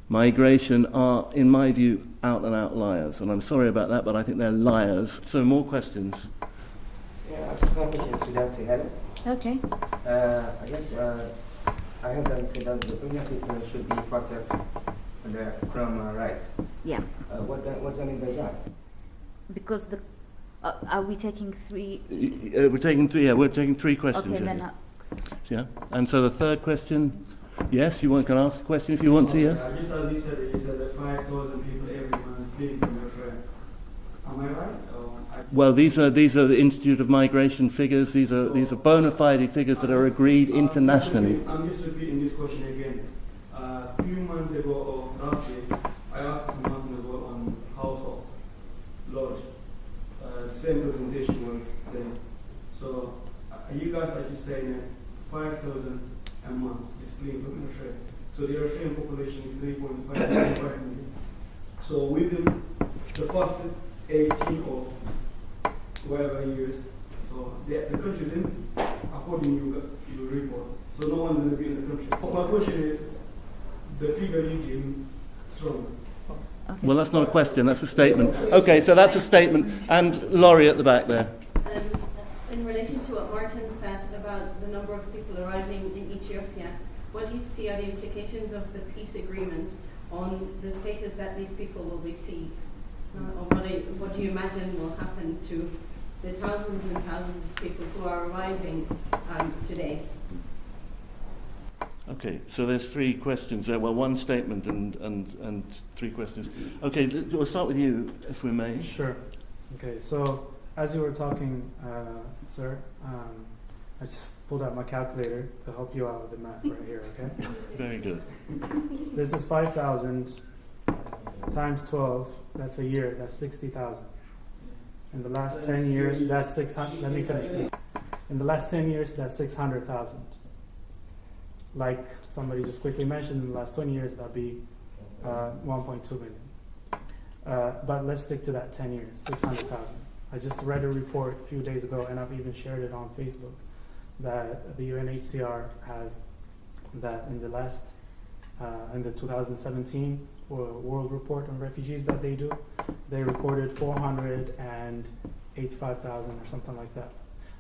migration are, in my view, out and out liars. And I'm sorry about that, but I think they're liars. So more questions. Yeah, I just want to Sudan to Helen. Okay. I guess I heard them say that the Kenyan people should be protected from rights. Yeah. What's I mean by that? Because are we taking three? We're taking three. Yeah, we're taking three questions. Okay, yeah. then. Yeah. And so the third question. Yes, you can ask a question if you want to. Yeah. Just as you said that 5,000 people every month fleeing from Eritrea. Am I right? Well, these are the Institute of Migration figures. These are bona fide figures that are agreed internationally. I'm just repeating this question again. A few months ago, or roughly, I asked Martin as well on House of Lords. The same presentation was there. So you guys are just saying that 5,000 a month is fleeing from Eritrea. So the Eritrean population is 3.5 million. So within the past 18 or whatever years, so the country didn't, according to your report, so no one will be in the country. But my question is, the figure you give strong. Okay. Well, that's not a question, that's a statement. Okay, so that's a statement. And Laurie at the back there. In relation to what Martin said about the number of people arriving in Ethiopia, what do you see are the implications of the peace agreement on the status that these people will receive? Or what do you imagine will happen to the thousands and thousands of people who are arriving today? Okay, so there's three questions there. Well, one statement and three questions. Okay, we'll start with you, if we may. Sure. Okay, so as you were talking, sir, I just pulled out my calculator to help you out with the math right here, okay? Very good. This is 5,000 times 12, that's a year, that's 60,000. In the last 10 years, that's 600, let me finish please. In the last 10 years, that's 600,000. Like somebody just quickly mentioned, in the last 20 years, that'd be 1.2 million. But let's stick to that 10 years, 600,000. I just read a report a few days ago, and I've even shared it on Facebook, that the UNHCR has that in the last, in the 2017 World Report on Refugees that they do, they recorded 485,000 or something like that.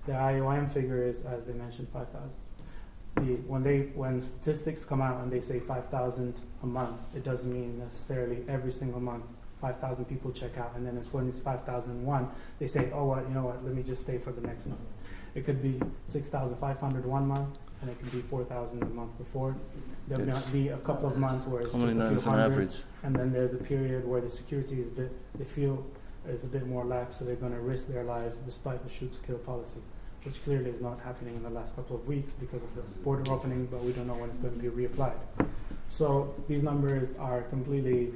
The IOM figure is, as they mentioned, 5,000. When statistics come out and they say 5,000 a month, it doesn't mean necessarily every single month 5,000 people check out, and then when it's 5,001, they say, oh, what, you know what, let me just stay for the next month. It could be 6,500 one month, and it could be 4,000 the month before. There might be a couple of months where it's just a few hundreds, and then there's a period where the security is they feel is a bit more lax, so they're going to risk their lives despite the shoot-to-kill policy, which clearly is not happening in the last couple of weeks because of the border opening, but we don't know when it's going to be reapplied. So these numbers are completely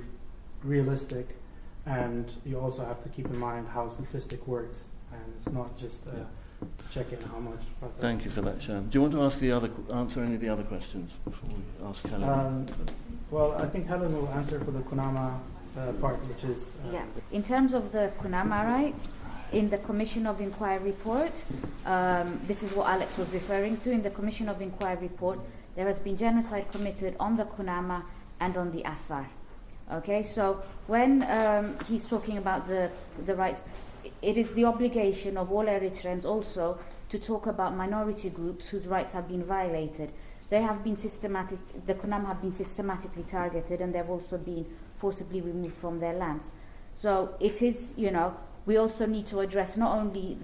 realistic, and you also have to keep in mind how statistic works, and it's not just checking how much. Thank you for that, Sham. Do you want to answer any of the other questions before we ask Helen? Well, I think Helen will answer for the Kunama part, which is... In terms of the Kunama rights, in the Commission of Inquiry report, this is what Alex was referring to. In the Commission of Inquiry report, there has been genocide committed on the Kunama and on the Afar. Okay, so when he's talking about the rights, it is the obligation of all Eritreans also to talk about minority groups whose rights have been violated. They have been the Kunama have been systematically targeted, and they've also been forcibly removed from their lands. So it is, we also need to address not only,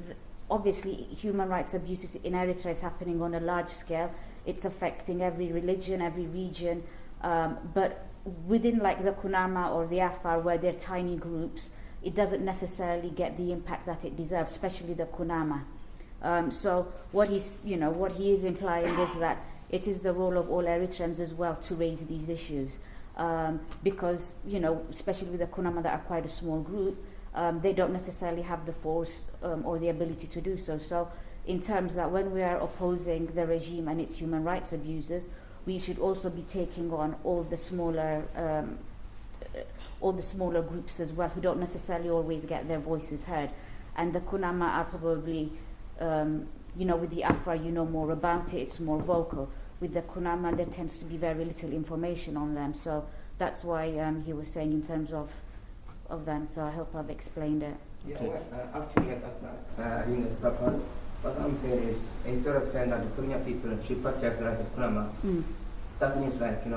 obviously, human rights abuses in Eritrea is happening on a large scale. It's affecting every religion, every region, but within like the Kunama or the Afar, where they're tiny groups, it doesn't necessarily get the impact that it deserves, especially the Kunama. So what he is implying is that it is the role of all Eritreans as well to raise these issues, because especially with the Kunama that are quite a small group, they don't necessarily have the force or the ability to do so. So in terms that when we are opposing the regime and its human rights abuses, we should also be taking on all the smaller groups as well, who don't necessarily always get their voices heard. And the Kunama are probably, with the Afar, more about it, it's more vocal. With the Kunama, there tends to be very little information on them. So that's why he was saying in terms of them. So I hope I've explained it. Yeah, well, actually, what I'm saying is, instead of saying that the Kenyan people should protect the right of Kunama, that means like, the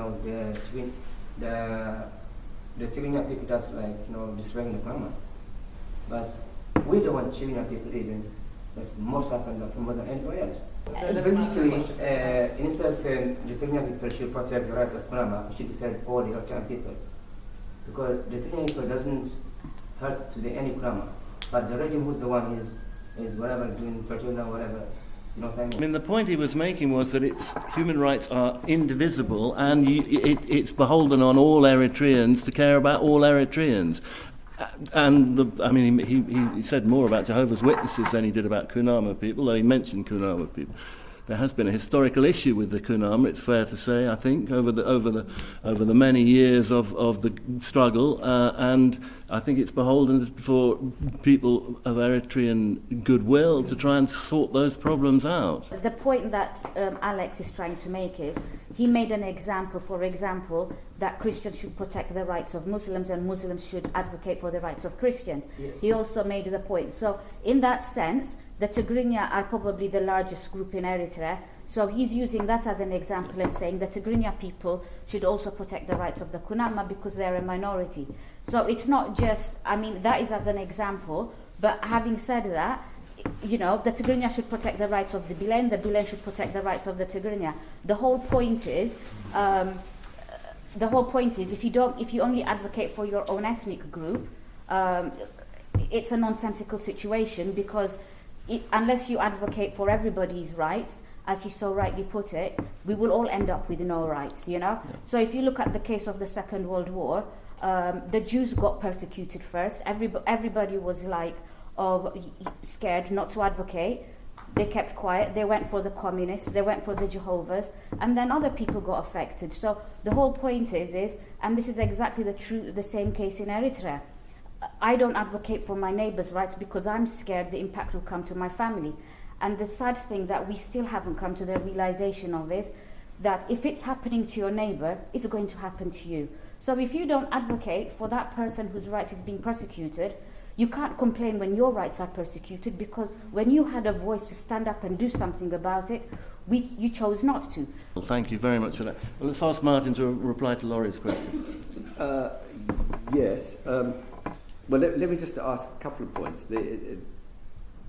Tigrinya people just like, destroying the Kunama. But we don't want Tigrinya people even, but most often from more than anywhere else. Basically, instead of saying the Tigrinya people should protect the right of Kunama, it should be said all the Eritrean people. Because the Tigrinya people doesn't hurt to any Kunama, but the regime who's the one is whatever, doing torture or whatever. You know what I mean? I mean, the point he was making was that human rights are indivisible, and it's beholden on all Eritreans to care about all Eritreans. And he said more about Jehovah's Witnesses than he did about Kunama people, though he mentioned Kunama people. There has been a historical issue with the Kunama, it's fair to say, I think, over the many years of the struggle, and I think it's beholden for people of Eritrean goodwill to try and sort those problems out. The point that Alex is trying to make is, he made an example, for example, that Christians should protect the rights of Muslims and Muslims should advocate for the rights of Christians. Yes. He also made the point. So in that sense, the Tigrinya are probably the largest group in Eritrea, so he's using that as an example and saying the Tigrinya people should also protect the rights of the Kunama because they're a minority. So it's not just, that is as an example, but having said that, the Tigrinya should protect the rights of the Bilen should protect the rights of the Tigrinya. The whole point is, if you only advocate for your own ethnic group, it's a nonsensical situation because unless you advocate for everybody's rights, as he so rightly put it, we will all end up with no rights, Yeah. So if you look at the case of the Second World War, the Jews got persecuted first. Everybody was scared not to advocate. They kept quiet. They went for the communists. They went for the Jehovah's, and then other people got affected. So the whole point is, and this is exactly the same case in Eritrea. I don't advocate for my neighbour's rights because I'm scared the impact will come to my family. And the sad thing that we still haven't come to the realization of is that if it's happening to your neighbour, it's going to happen to you. So if you don't advocate for that person whose rights is being persecuted, you can't complain when your rights are persecuted, because when you had a voice to stand up and do something about it, you chose not to. Well, thank you very much for that. Well, let's ask Martin to reply to Laurie's question. Yes. Well, let me just ask a couple of points.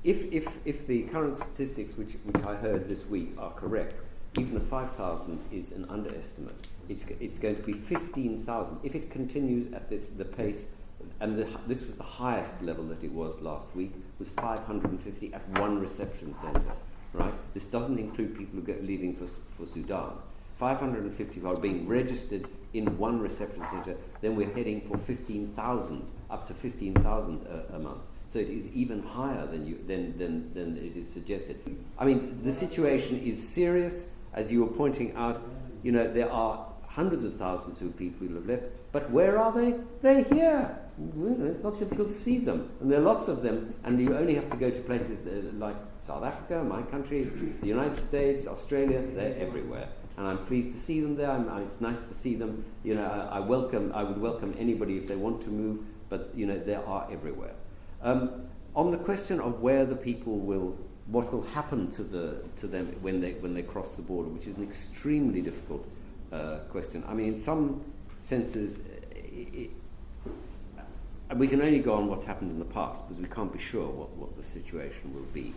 If the current statistics which I heard this week are correct, even the 5,000 is an underestimate. It's going to be 15,000 if it continues at the pace. And this was the highest level that it was last week, was 550 at one reception centre, right? This doesn't include people who are leaving for Sudan. 550 are being registered in one reception centre, then we're heading for 15,000, up to 15,000 a month. So it is even higher than it is suggested. I mean, the situation is serious, as you were pointing out. You know, there are hundreds of thousands of people who have left, but where are they? They're here. It's not difficult to see them, and there are lots of them, and you only have to go to places like South Africa, my country, the United States, Australia. They're everywhere, and I'm pleased to see them there. It's nice to see them. You know, I would welcome anybody if they want to move, but you know, they are everywhere. On the question of where the people what will happen to them when they cross the border, which is an extremely difficult question. I mean, in some senses, we can only go on what's happened in the past because we can't be sure what the situation will be.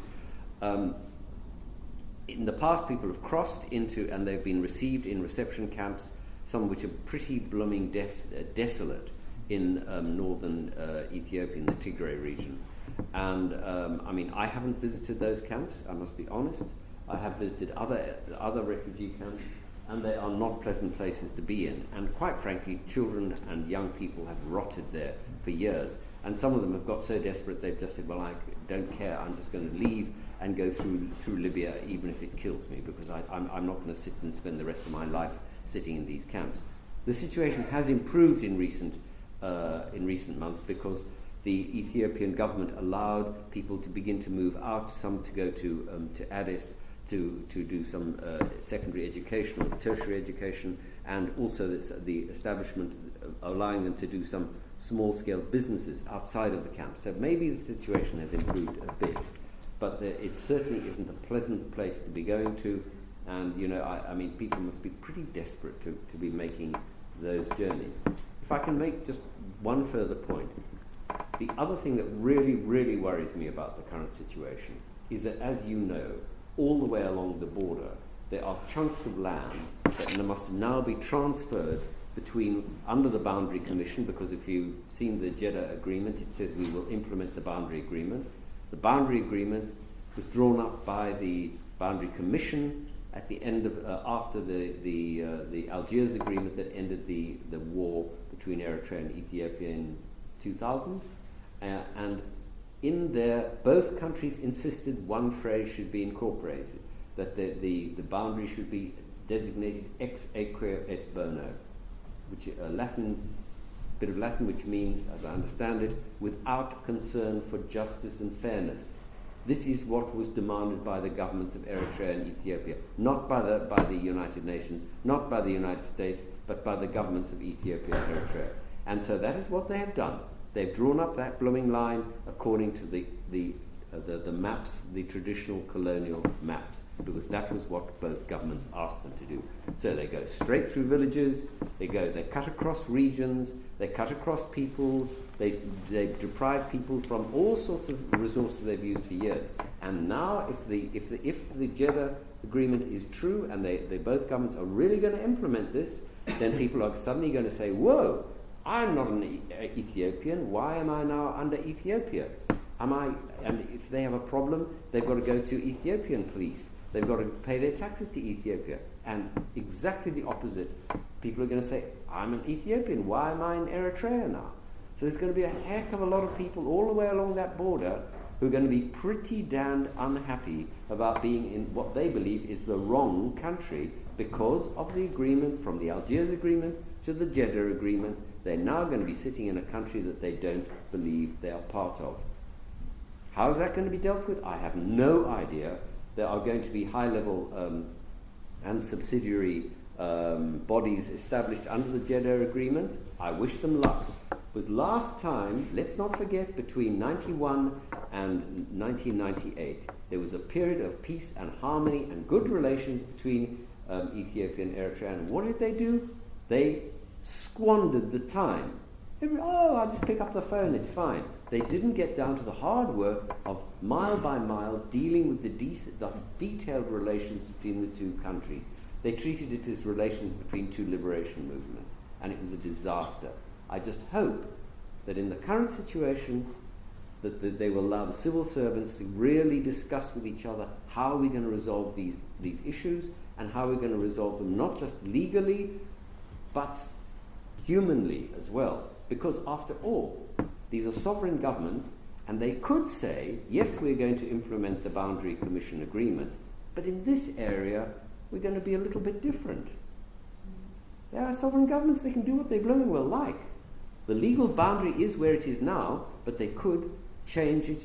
In the past, people have crossed into and they've been received in reception camps, some which are pretty blooming desolate in northern Ethiopia, in the Tigray region. And I mean, I haven't visited those camps, I must be honest. I have visited other refugee camps, and they are not pleasant places to be in. And quite frankly, children and young people have rotted there for years. And some of them have got so desperate they've just said, well, I don't care, I'm just going to leave and go through Libya, even if it kills me, because I'm not going to sit and spend the rest of my life sitting in these camps. The situation has improved in recent months because the Ethiopian government allowed people to begin to move out, some to go to Addis, to do some secondary education or tertiary education, and also the establishment allowing them to do some small-scale businesses outside of the camp. So maybe the situation has improved a bit, but it certainly isn't a pleasant place to be going to. And you know, I mean, people must be pretty desperate to be making those journeys. If I can make just one further point, the other thing that really, really worries me about the current situation is that, as you know, all the way along the border, there are chunks of land that must now be transferred under the Boundary Commission, because if you've seen the Jeddah Agreement, it says we will implement the Boundary Agreement. The Boundary Agreement was drawn up by the Boundary Commission at the end of after the Algiers Agreement that ended the war between Eritrea and Ethiopia in 2000, and in there, both countries insisted one phrase should be incorporated, that the boundary should be designated ex aequo et bono, which a bit of Latin which means, as I understand it, without concern for justice and fairness. This is what was demanded by the governments of Eritrea and Ethiopia, not by the United Nations, not by the United States, but by the governments of Ethiopia and Eritrea. And so that is what they have done. They've drawn up that blooming line according to the maps, the traditional colonial maps, because that was what both governments asked them to do. So they go straight through villages, they cut across regions, they cut across peoples, they deprive people from all sorts of resources they've used for years. And now, if the Jeddah Agreement is true, and they both governments are really going to implement this, then people are suddenly going to say, whoa, I'm not an Ethiopian, why am I now under Ethiopia? And if they have a problem, they've got to go to Ethiopian police. They've got to pay their taxes to Ethiopia. And exactly the opposite. People are going to say, I'm an Ethiopian, why am I in Eritrea now? So there's going to be a heck of a lot of people all the way along that border who are going to be pretty damned unhappy about being in what they believe is the wrong country because of the agreement, from the Algiers Agreement to the Jeddah Agreement. They're now going to be sitting in a country that they don't believe they are part of. How is that going to be dealt with? I have no idea. There are going to be high-level and subsidiary bodies established under the Jeddah Agreement. I wish them luck. Because last time, let's not forget, between 91 and 1998, there was a period of peace and harmony and good relations between Ethiopia and Eritrea. And what did they do? They squandered the time I'll just pick up the phone, it's fine. They didn't get down to the hard work of mile by mile dealing with the detailed relations between the two countries. They treated it as relations between two liberation movements, and it was a disaster. I just hope that in the current situation that they will allow the civil servants to really discuss with each other how we're going to resolve these issues, and how we're going to resolve them not just legally but humanly as well. Because after all, these are sovereign governments, and they could say, yes, we're going to implement the Boundary Commission Agreement, but in this area we're going to be a little bit different. They are sovereign governments, they can do what they blooming well like. The legal boundary is where it is now, but they could change it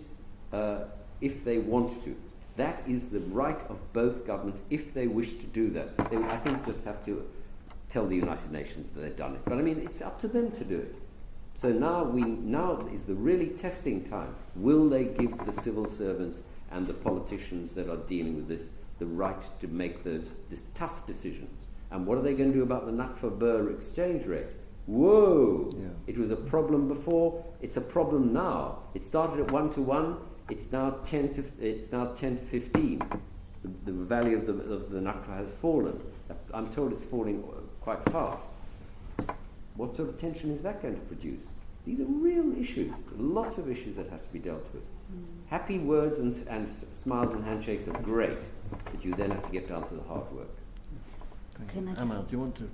if they want to. That is the right of both governments if they wish to do that. They, I think, just have to tell the United Nations that they've done it. But I mean, it's up to them to do it. So now is the really testing time. Will they give the civil servants and the politicians that are dealing with this the right to make these tough decisions? And what are they going to do about the Nakfa-Bur exchange rate? Whoa! Yeah. It was a problem before. It's a problem now. It started at 1-to-1. It's now 10 to 15. The value of the Nakfa has fallen. I'm told it's falling quite fast. What sort of tension is that going to produce? These are real issues. Lots of issues that have to be dealt with. Happy words and smiles and handshakes are great, but you then have to get down to the hard work. Amal, do you want to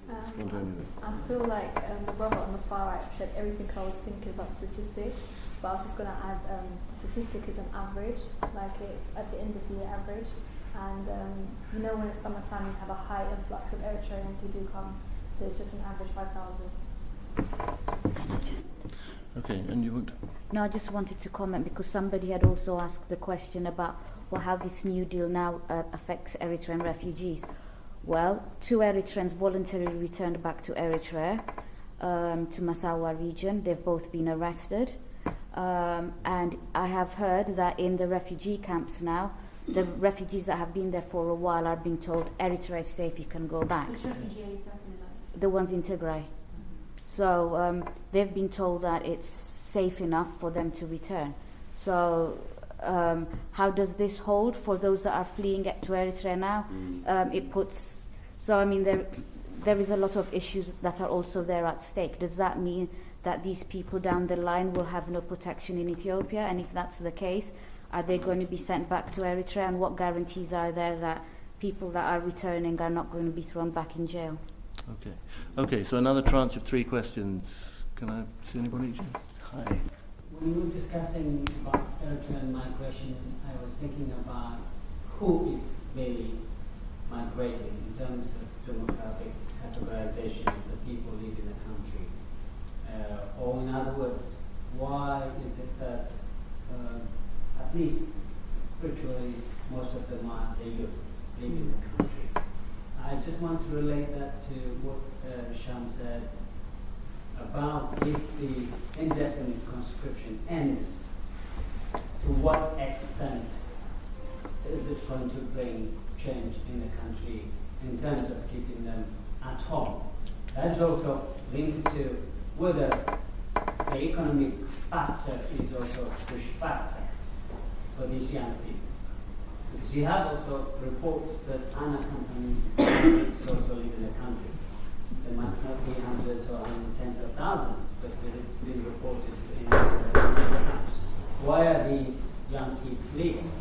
respond to anything? I feel like the brother on the far right said everything I was thinking about statistics, but I was just going to add statistic is an average, like it's at the end of the year average, and you know when it's summertime you have a high influx of Eritreans who do come, so it's just an average 5,000. Okay, and you would? No, I just wanted to comment because somebody had also asked the question about how this new deal now affects Eritrean refugees. Well, 2 Eritreans voluntarily returned back to Eritrea, to Massawa region. They've both been arrested. And I have heard that in the refugee camps now, the refugees that have been there for a while are being told Eritrea is safe, you can go back. Which refugee are you talking about? The ones in Tigray. So they've been told that it's safe enough for them to return. So how does this hold for those that are fleeing to Eritrea now? It puts, so I mean there is a lot of issues that are also there at stake. Does that mean that these people down the line will have no protection in Ethiopia? And if that's the case, are they going to be sent back to Eritrea? And what guarantees are there that people that are returning are not going to be thrown back in jail? Okay, so another tranche of 3 questions. Can I see anybody? Hi. When you were discussing about Eritrean migration, I was thinking about who is really migrating in terms of demographic categorization of the people living in the country. Or in other words, why is it that at least virtually most of them are the youth living in the country? I just want to relate that to what Sham said about if the indefinite conscription ends, to what extent is it going to bring change in the country in terms of keeping them at home? That is also linked to whether the economic factor is also a push factor for these young people. Because you have also reports that unaccompanied migrants also live in the country. There might not be hundreds or tens of thousands, but it's been reported in the house. Why are these young kids leaving?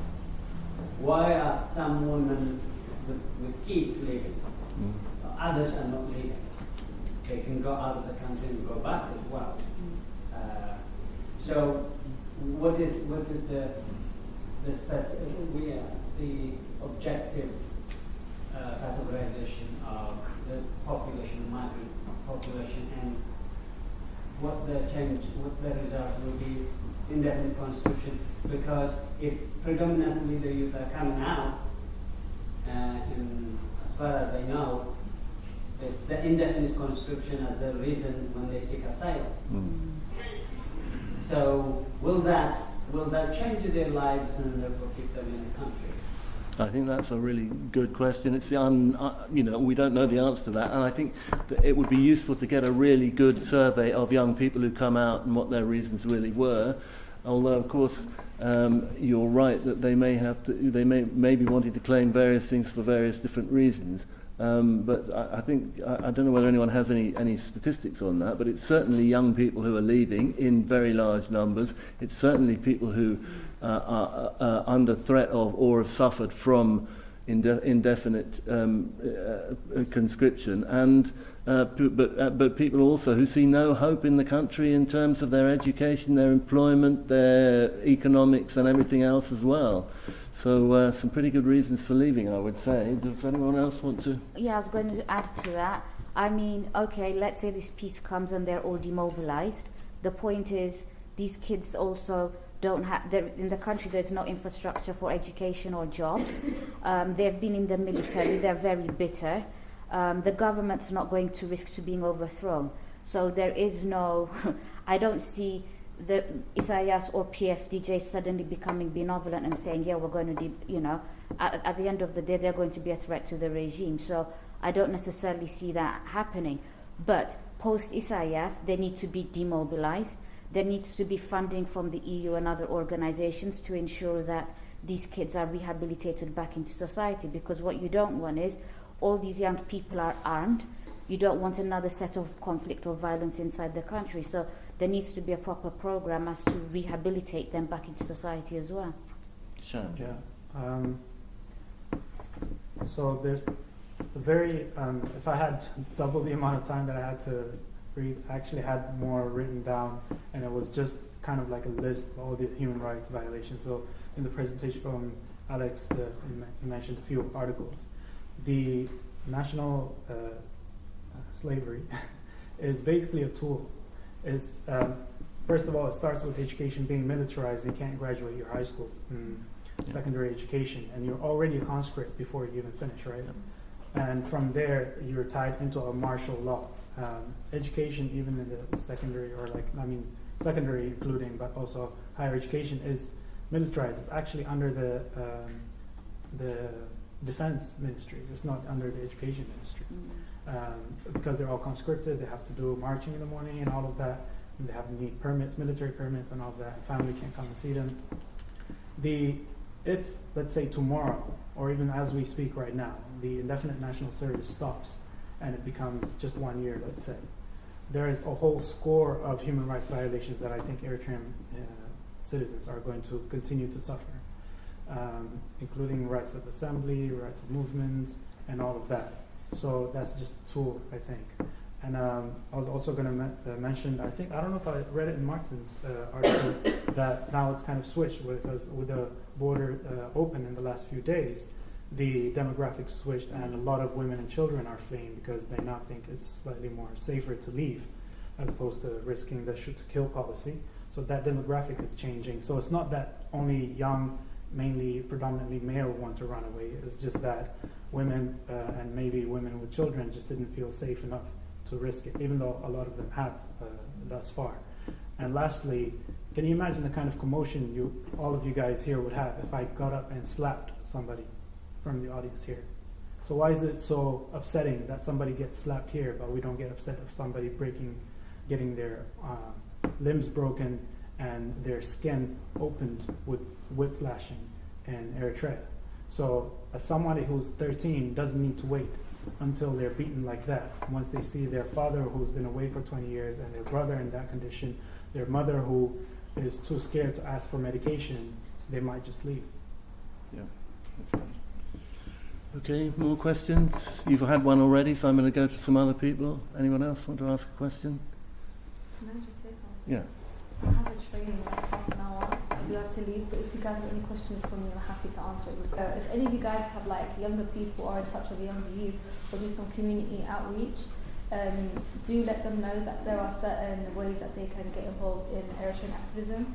Why are some women with kids leaving? Others are not leaving. They can go out of the country and go back as well. So, what is the objective categorization of the population, migrant population, and what the result will be indefinite conscription? Because if predominantly the youth are coming out, and as far as I know, it's the indefinite conscription as the reason when they seek asylum. So will that change their lives and therefore keep them in the country? I think that's a really good question. It's the we don't know the answer to that, and I think that it would be useful to get a really good survey of young people who come out and what their reasons really were. Although, of course, you're right that they may be wanting to claim various things for various different reasons. But I think I don't know whether anyone has any statistics on that, but it's certainly young people who are leaving in very large numbers. It's certainly people who are under threat of or have suffered from indefinite conscription, and but people also who see no hope in the country in terms of their education, their employment, their economics, and everything else as well. So some pretty good reasons for leaving, I would say. Does anyone else want to? Yeah, I was going to add to that. I mean, okay, let's say this peace comes and they're all demobilized. The point is, these kids also don't have, in the country there's no infrastructure for education or jobs. They've been in the military, they're very bitter. The government's not going to risk to being overthrown. So there is no, I don't see the Isaias or PFDJ suddenly becoming benevolent and saying, yeah, we're going to, at the end of the day, they're going to be a threat to the regime. So I don't necessarily see that happening. But post-Isaias, they need to be demobilized. There needs to be funding from the EU and other organizations to ensure that these kids are rehabilitated back into society, because what you don't want is all these young people are armed. You don't want another set of conflict or violence inside the country. So there needs to be a proper program as to rehabilitate them back into society as well. Sure. Yeah. So there's a very, if I had double the amount of time that I had to read, I actually had more written down, and it was just kind of like a list of all the human rights violations. So in the presentation from Alex, he mentioned a few articles. The national slavery is basically a tool. Is first of all, it starts with education being militarized. You can't graduate your high school secondary education, and you're already a conscript before you even finish, right? And from there, you're tied into a martial law. Education, even in the secondary, secondary including, but also higher education, is militarized. It's actually under the defense ministry. It's not under the education ministry. Because they're all conscripted, they have to do marching in the morning and all of that, and they need permits, military permits and all of that, and family can't come and see them. If, let's say tomorrow, or even as we speak right now, the indefinite national service stops and it becomes just 1 year, let's say, there is a whole score of human rights violations that I think Eritrean citizens are going to continue to suffer, including rights of assembly, rights of movement, and all of that. So that's just a tool, I think. And I was also going to mention, I don't know if I read it in Martin's article, that now it's kind of switched, because with the border open in the last few days, the demographics switched, and a lot of women and children are fleeing because they now think it's slightly more safer to leave as opposed to risking the shoot-to-kill policy. So that demographic is changing. So it's not that only young, mainly predominantly male want to run away. It's just that women and maybe women with children just didn't feel safe enough to risk it, even though a lot of them have thus far. And lastly, can you imagine the kind of commotion all of you guys here would have if I got up and slapped somebody from the audience here? So why is it so upsetting that somebody gets slapped here, but we don't get upset if somebody getting their limbs broken and their skin opened with whiplashing in Eritrea? So somebody who's 13 doesn't need to wait until they're beaten like that. Once they see their father who's been away for 20 years and their brother in that condition, their mother who is too scared to ask for medication, they might just leave. Yeah. Okay, more questions? You've had one already, so I'm going to go to some other people. Anyone else want to ask a question? Can I just say something? Yeah. I have a training in like half an hour. I do have to leave, but if you guys have any questions for me, I'm happy to answer it. If any of you guys have like younger people or in touch with younger youth or do some community outreach, do let them know that there are certain ways that they can get involved in Eritrean activism.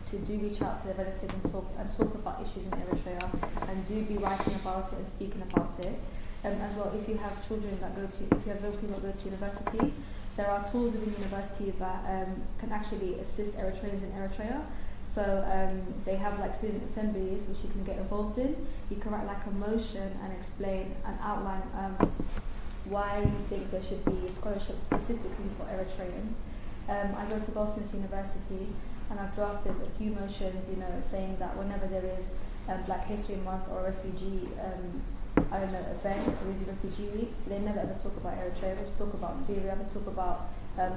To do reach out to their relatives and talk about issues in Eritrea, and do be writing about it and speaking about it. As well, if you have children that if you have young people that go to university, there are tools within university that can actually assist Eritreans in Eritrea. So they have like student assemblies which you can get involved in. You can write like a motion and explain and outline why you think there should be scholarships specifically for Eritreans. I go to Goldsmiths University and I've drafted a few motions, you know, saying that whenever there is Black History Month or refugee, event, or the Refugee Week, they never ever talk about Eritrea. They just talk about Syria, they talk about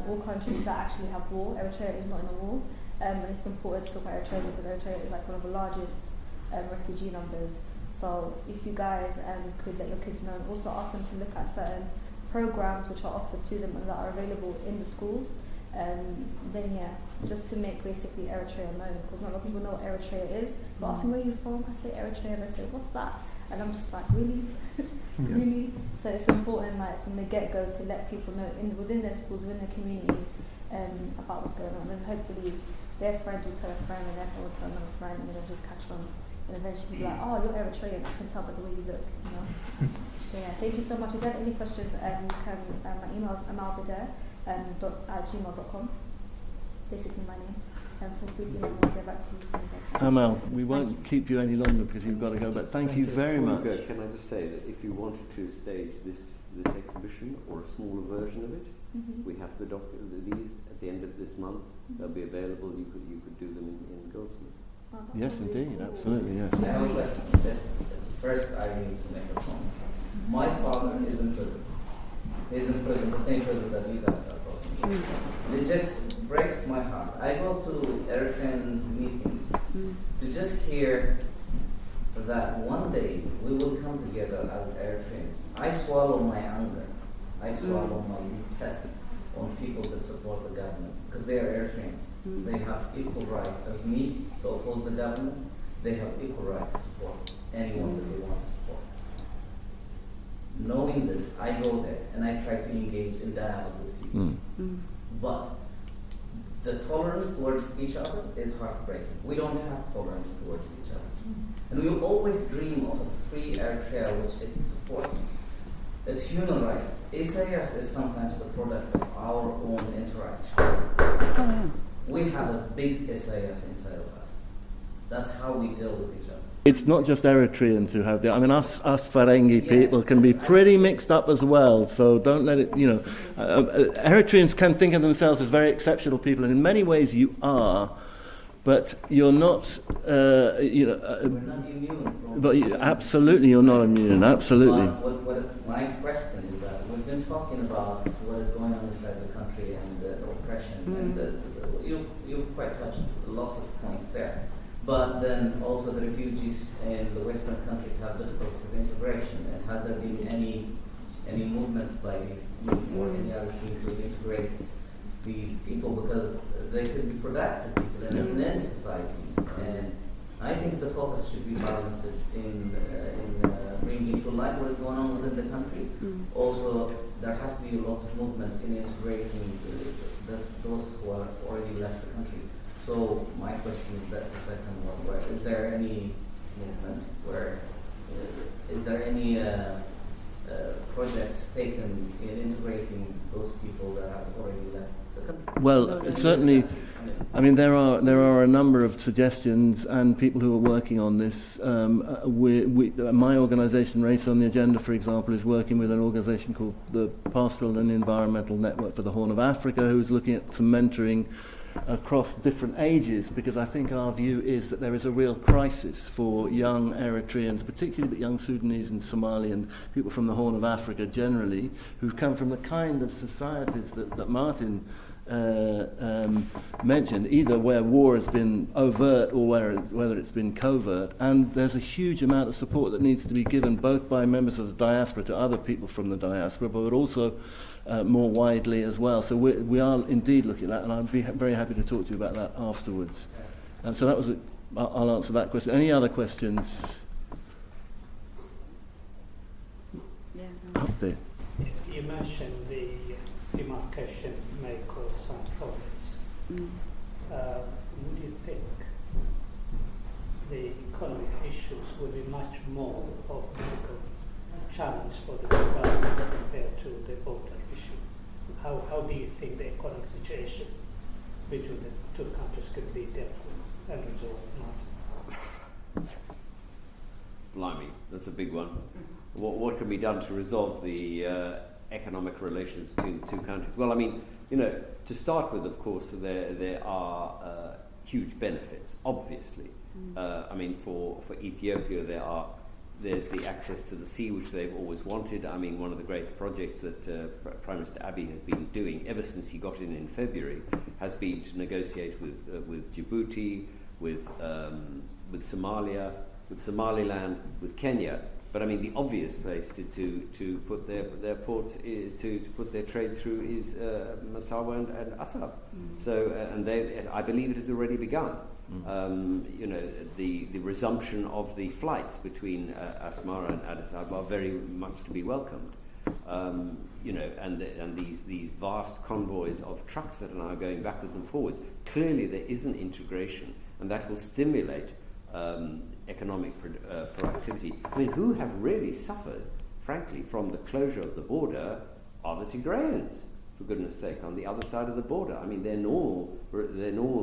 all countries that actually have war. Eritrea is not in a war, and it's important to talk about Eritrea because Eritrea is like one of the largest refugee numbers. So if you guys could let your kids know and also ask them to look at certain programs which are offered to them and that are available in the schools, then yeah, just to make basically Eritrea known, because not a lot of people know what Eritrea is. But ask them where you're from, I say Eritrea, and they say, what's that? And I'm just like, really? Really? So it's important, like, from the get-go to let people know within their schools, within their communities, about what's going on. And hopefully their friend will tell a friend, and their friend will tell another friend, and they'll just catch on. And eventually be like, oh, you're Eritrean, I can tell by the way you look, you know? So yeah, thank you so much. If you have any questions, you can, my email is amalbeder@gmail.com. It's basically my name. Feel free to email me, I'll get back to you as soon as I can. Amal, we won't keep you any longer because you've got to go, but thank you very much. Before you go, can I just say that if you wanted to stage this exhibition or a smaller version of it, we have these at the end of this month. They'll be available. You could do them in Goldsmiths. Oh, Yes, indeed, absolutely, yes. I have a question. First, I need to make a comment. My father is in prison. He's in prison, the same prison that you guys are talking about. It just breaks my heart. I go to Eritrean meetings to just hear that one day we will come together as Eritreans. I swallow my anger. I swallow my test on people that support the government because they are Eritreans. They have equal right as me to oppose the government. They have equal right to support anyone that they want to support. Knowing this, I go there and I try to engage in dialogue with people. But the tolerance towards each other is heartbreaking. We don't have tolerance towards each other. And we always dream of a free Eritrea which it supports. It's human rights. Isaias is sometimes the product of our own interaction. We have a big Isaias inside of us. That's how we deal with each other. It's not just Eritreans who have us Ferengi people can be pretty mixed up as well, so don't let it, Eritreans can think of themselves as very exceptional people, and in many ways you are, but you're not, We're not immune from... But absolutely you're not immune, absolutely. What my question is that we've been talking about what is going on inside the country and the oppression, and you've quite touched lots of points there. But then also the refugees in the Western countries have difficulties of integration. And has there been any movements by these teams or any other team to integrate these people, because they could be productive people in any society? And I think the focus should be balanced in bringing to light what is going on within the country. Also, there has to be lots of movements in integrating those who are already left the country. So my question is that the second one, where is there any movement, is there any projects taken in integrating those people that have already left the country? Well, certainly, I mean, there are a number of suggestions and people who are working on this. My organisation, Race on the Agenda, for example, is working with an organisation called the Pastoral and Environmental Network for the Horn of Africa, who's looking at some mentoring across different ages, because I think our view is that there is a real crisis for young Eritreans, particularly the young Sudanese and Somali and people from the Horn of Africa generally, who've come from the kind of societies that Martin mentioned, either where war has been overt or whether it's been covert, and there's a huge amount of support that needs to be given both by members of the diaspora to other people from the diaspora, but also more widely as well. So we are indeed looking at that, and I'd be very happy to talk to you about that afterwards. So that was I'll answer that question. Any other questions? Up there. You mentioned the demarcation may cause some problems. Would you think the economic issues will be much more of a political challenge for the government compared to the border issue? How do you think the economic situation between the two countries could be dealt with and resolved, not. Blimey, that's a big one. What can be done to resolve the economic relations between the two countries? Well, I mean, to start with, of course, there are huge benefits, obviously. I mean, for Ethiopia, there's the access to the sea, which they've always wanted. I mean, one of the great projects that Prime Minister Abiy has been doing ever since he got in February has been to negotiate with Djibouti, with Somalia, with Somaliland, with Kenya. But I mean, the obvious place to put their ports to put their trade through is Massawa and Assab. So, and I believe it has already begun. The resumption of the flights between Asmara and Addis Ababa are very much to be welcomed. And these vast convoys of trucks that are now going backwards and forwards. Clearly, there is an integration, and that will stimulate economic productivity. I mean, who have really suffered, frankly, from the closure of the border are the Tigrayans, for goodness sake, on the other side of the border. I mean, their normal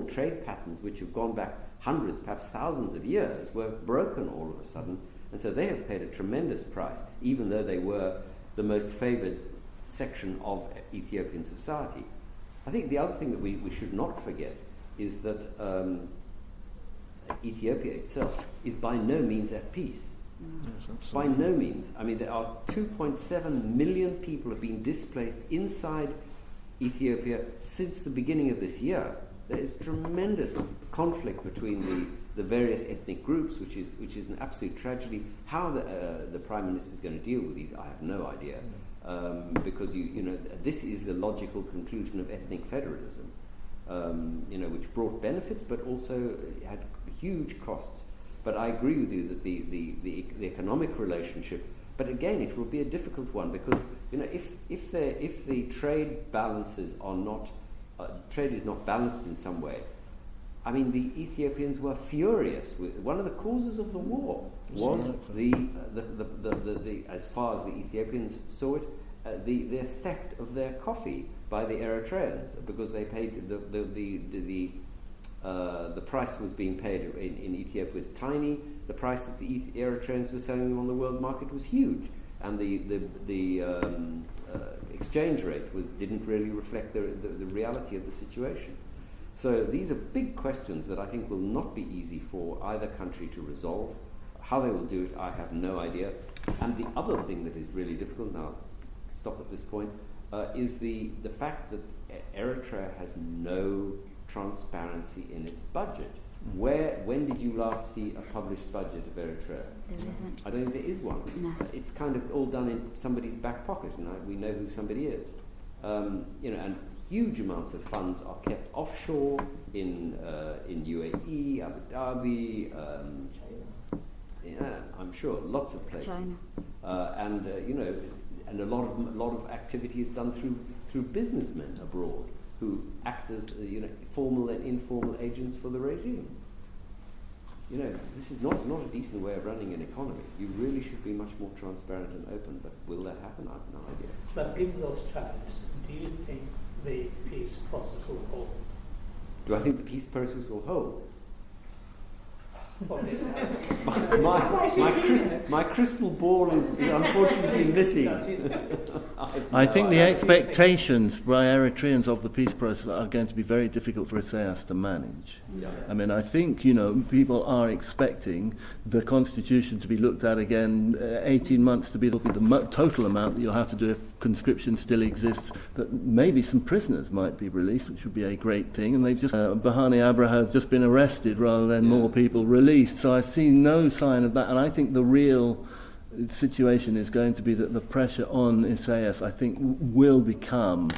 trade patterns, which have gone back hundreds, perhaps thousands of years, were broken all of a sudden. And so they have paid a tremendous price, even though they were the most favoured section of Ethiopian society. I think the other thing that we should not forget is that Ethiopia itself is by no means at peace. Yes, by no means. I mean, there are 2.7 million people have been displaced inside Ethiopia since the beginning of this year. There is tremendous conflict between the various ethnic groups, which is an absolute tragedy. How the Prime Minister is going to deal with these, I have no idea, because this is the logical conclusion of ethnic federalism. Which brought benefits, but also had huge costs. But I agree with you that the economic relationship. But again, it will be a difficult one because if the trade balances are not trade is not balanced in some way. I mean, the Ethiopians were furious. One of the causes of the war was the as far as the Ethiopians saw it, their theft of their coffee by the Eritreans, because they paid the price was being paid in Ethiopia was tiny. The price that the Eritreans were selling them on the world market was huge, and the exchange rate didn't really reflect the reality of the situation. So these are big questions that I think will not be easy for either country to resolve. How they will do it, I have no idea. And the other thing that is really difficult, now I'll stop at this point, is the fact that Eritrea has no transparency in its budget. When did you last see a published budget of Eritrea? There isn't. I don't think there is one. No. It's kind of all done in somebody's back pocket, and we know who somebody is. And huge amounts of funds are kept offshore in UAE, Abu Dhabi, I'm sure lots of places. China. And a lot of activity is done through businessmen abroad who act as formal and informal agents for the regime. This is not a decent way of running an economy. You really should be much more transparent and open, but will that happen? I have no idea. But given those challenges, do you think the peace process will hold? Do I think the peace process will hold? My crystal ball is unfortunately missing. I think the expectations by Eritreans of the peace process are going to be very difficult for Isaias to manage. Yeah. I mean, I think, people are expecting the constitution to be looked at again, 18 months to be the total amount that you'll have to do if conscription still exists, that maybe some prisoners might be released, which would be a great thing, and they've just, Bahani Abraha has just been arrested rather than more people released, so I see no sign of that, and I think the real situation is going to be that the pressure on Isaias, I think, will become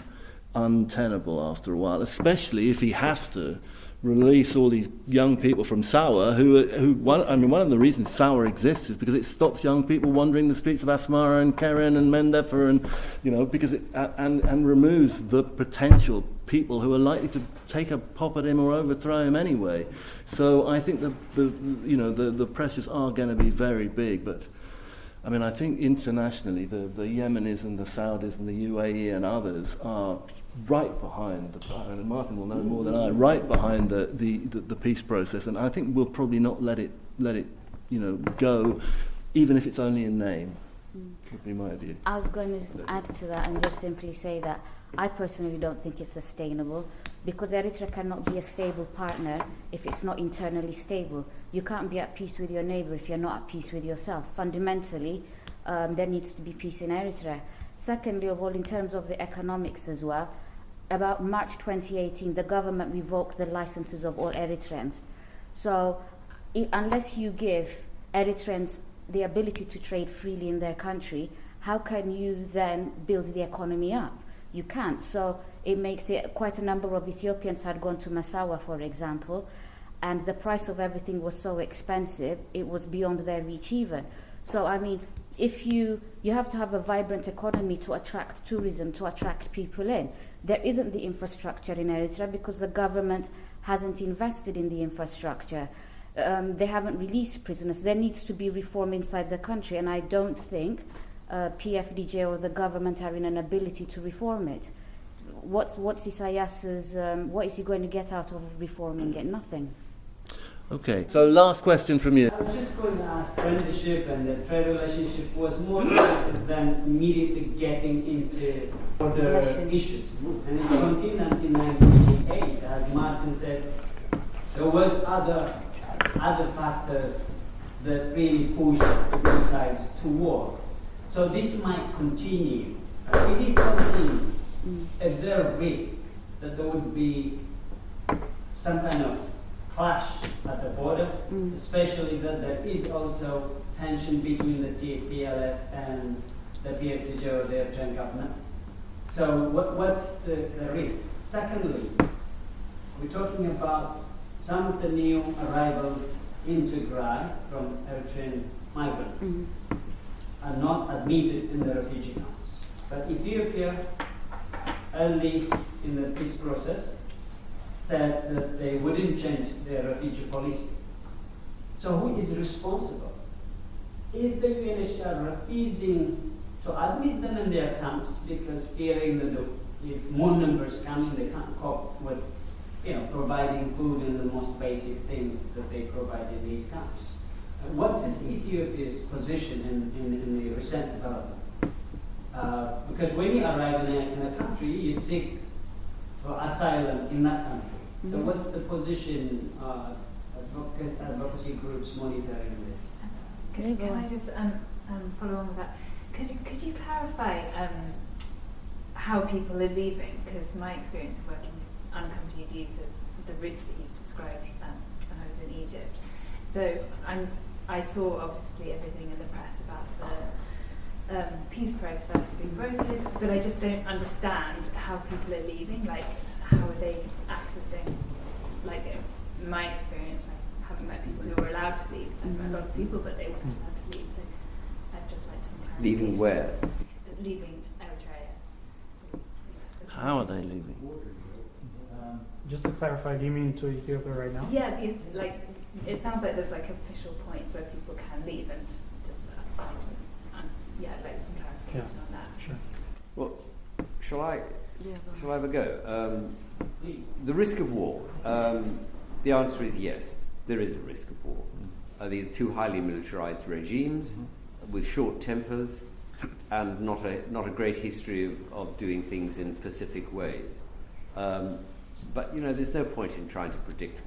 untenable after a while, especially if he has to release all these young people from Sawa one of the reasons Sawa exists is because it stops young people wandering the streets of Asmara and Keren and Mendefa and because it and removes the potential people who are likely to take a pop at him or overthrow him anyway. So I think the pressures are going to be very big, but I mean, I think internationally the Yemenis and the Saudis and the UAE and others are right behind, and Martin will know more than I, right behind the peace process, and I think we'll probably not let it go, even if it's only in name. Would be my view. I was going to add to that and just simply say that I personally don't think it's sustainable, because Eritrea cannot be a stable partner if it's not internally stable. You can't be at peace with your neighbour if you're not at peace with yourself. Fundamentally, there needs to be peace in Eritrea. Secondly of all, in terms of the economics as well, about March 2018, the government revoked the licenses of all Eritreans. So unless you give Eritreans the ability to trade freely in their country, how can you then build the economy up? You can't. So it makes it, quite a number of Ethiopians had gone to Massawa, for example, and the price of everything was so expensive, it was beyond their reach even. So, I mean, if you have to have a vibrant economy to attract tourism, to attract people in. There isn't the infrastructure in Eritrea because the government hasn't invested in the infrastructure. They haven't released prisoners. There needs to be reform inside the country, and I don't think PFDJ or the government are in an ability to reform it. What's Isaias's, what is he going to get out of reforming it? Nothing. Okay, so last question from you. I was just going to ask, friendship and the trade relationship was more limited than immediately getting into other issues. And it continued until 1988, as Martin said, there was other factors that really pushed the two sides to war. So this might continue. If it continues, is there a risk that there would be some kind of clash at the border, especially that there is also tension between the TPLF and the PFDJ or the Eritrean government? So what's the risk? Secondly, we're talking about some of the new arrivals in Tigray from Eritrean migrants are not admitted in the refugee camps. But Ethiopia, early in the peace process, said that they wouldn't change their refugee policy. So who is responsible? Is the UNHCR refusing to admit them in their camps because fearing that if more numbers come in, they can't cope with providing food and the most basic things that they provide in these camps? What is Ethiopia's position in the recent development? Because when you arrive in a country, you seek for asylum in that country. So what's the position advocacy groups monitoring this? Can I just follow on with that? Could you clarify how people are leaving? Because my experience of working with unaccompanied youth is the routes that you've described when I was in Egypt. So I saw obviously everything in the press about the peace process being brokered, but I just don't understand how people are leaving. Like, how are they accessing? Like, in my experience, I haven't met people who were allowed to leave. I've met a lot of people, but they weren't allowed to leave. So I'd just like some clarification. Leaving where? Leaving Eritrea. So, How are they leaving? Just to clarify, do you mean to Ethiopia right now? Yeah, it sounds like there's like official points where people can leave, and just I'd like some clarification on that. Sure. Well, shall I have a go? The risk of war. The answer is yes. There is a risk of war. These are two highly militarized regimes with short tempers and not a great history of doing things in pacific ways. But there's no point in trying to predict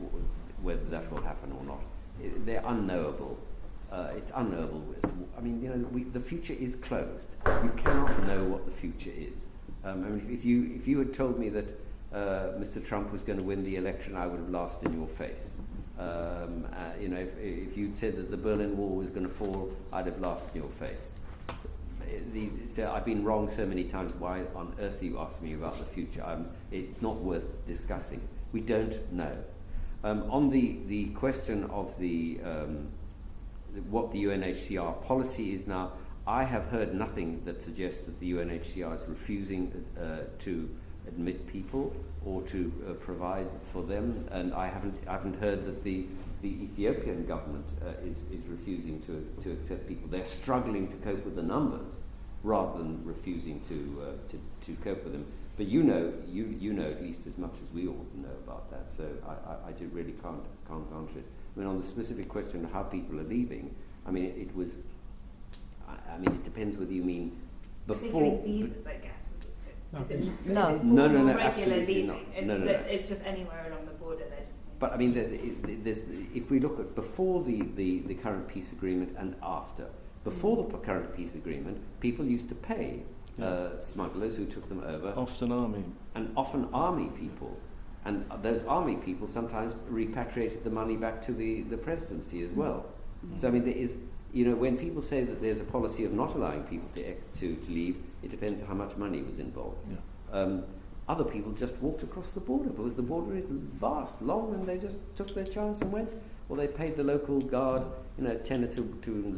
whether that will happen or not. They're unknowable. It's unknowable. The future is closed. You cannot know what the future is. If you had told me that Mr. Trump was going to win the election, I would have laughed in your face. If you'd said that the Berlin Wall was going to fall, I'd have laughed in your face. I've been wrong so many times. Why on earth are you asking me about the future? It's not worth discussing. We don't know. On the question of what the UNHCR policy is now, I have heard nothing that suggests that the UNHCR is refusing to admit people or to provide for them, and I haven't heard that the Ethiopian government is refusing to accept people. They're struggling to cope with the numbers rather than refusing to cope with them. But you know at least as much as we all know about that. So I just really can't answer it. I mean, on the specific question of how people are leaving, I mean, it was. I mean, it depends whether you mean before. Are they getting visas, I guess? Is it No, regular absolutely leaving? not. It's just anywhere along the border. They're just. But I mean, if we look at before the current peace agreement and after, before the current peace agreement, people used to pay smugglers who took them over. Often army people. And those army people sometimes repatriated the money back to the presidency as well. Mm-hmm. So I mean, there is, when people say that there's a policy of not allowing people to leave, it depends on how much money was involved. Yeah. Other people just walked across the border because the border is vast, long, and they just took their chance and went. Or they paid the local guard, a tenner to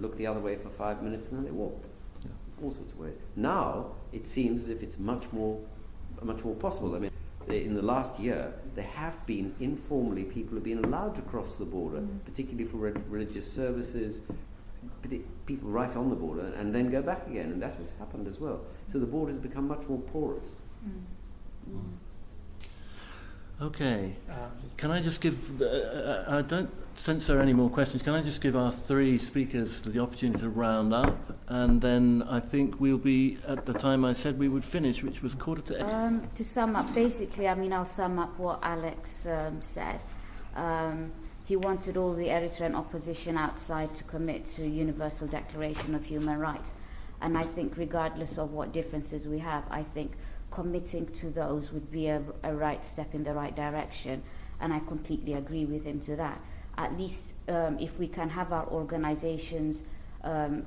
look the other way for 5 minutes, and then they walked. Yeah. All sorts of ways. Now it seems as if it's much more possible. I mean, in the last year, there have been informally people have been allowed to cross the border, particularly for religious services, people right on the border, and then go back again, and that has happened as well. So the border has become much more porous. Okay. Can I just give... I don't sense there are any more questions. Can I just give our three speakers the opportunity to round up? And then I think we'll be at the time I said we would finish, which was 7:45. To sum up, basically, I'll sum up what Alex said. He wanted all the Eritrean opposition outside to commit to Universal Declaration of Human Rights. And I think regardless of what differences we have, I think committing to those would be a right step in the right direction, and I completely agree with him to that. At least if we can have our organizations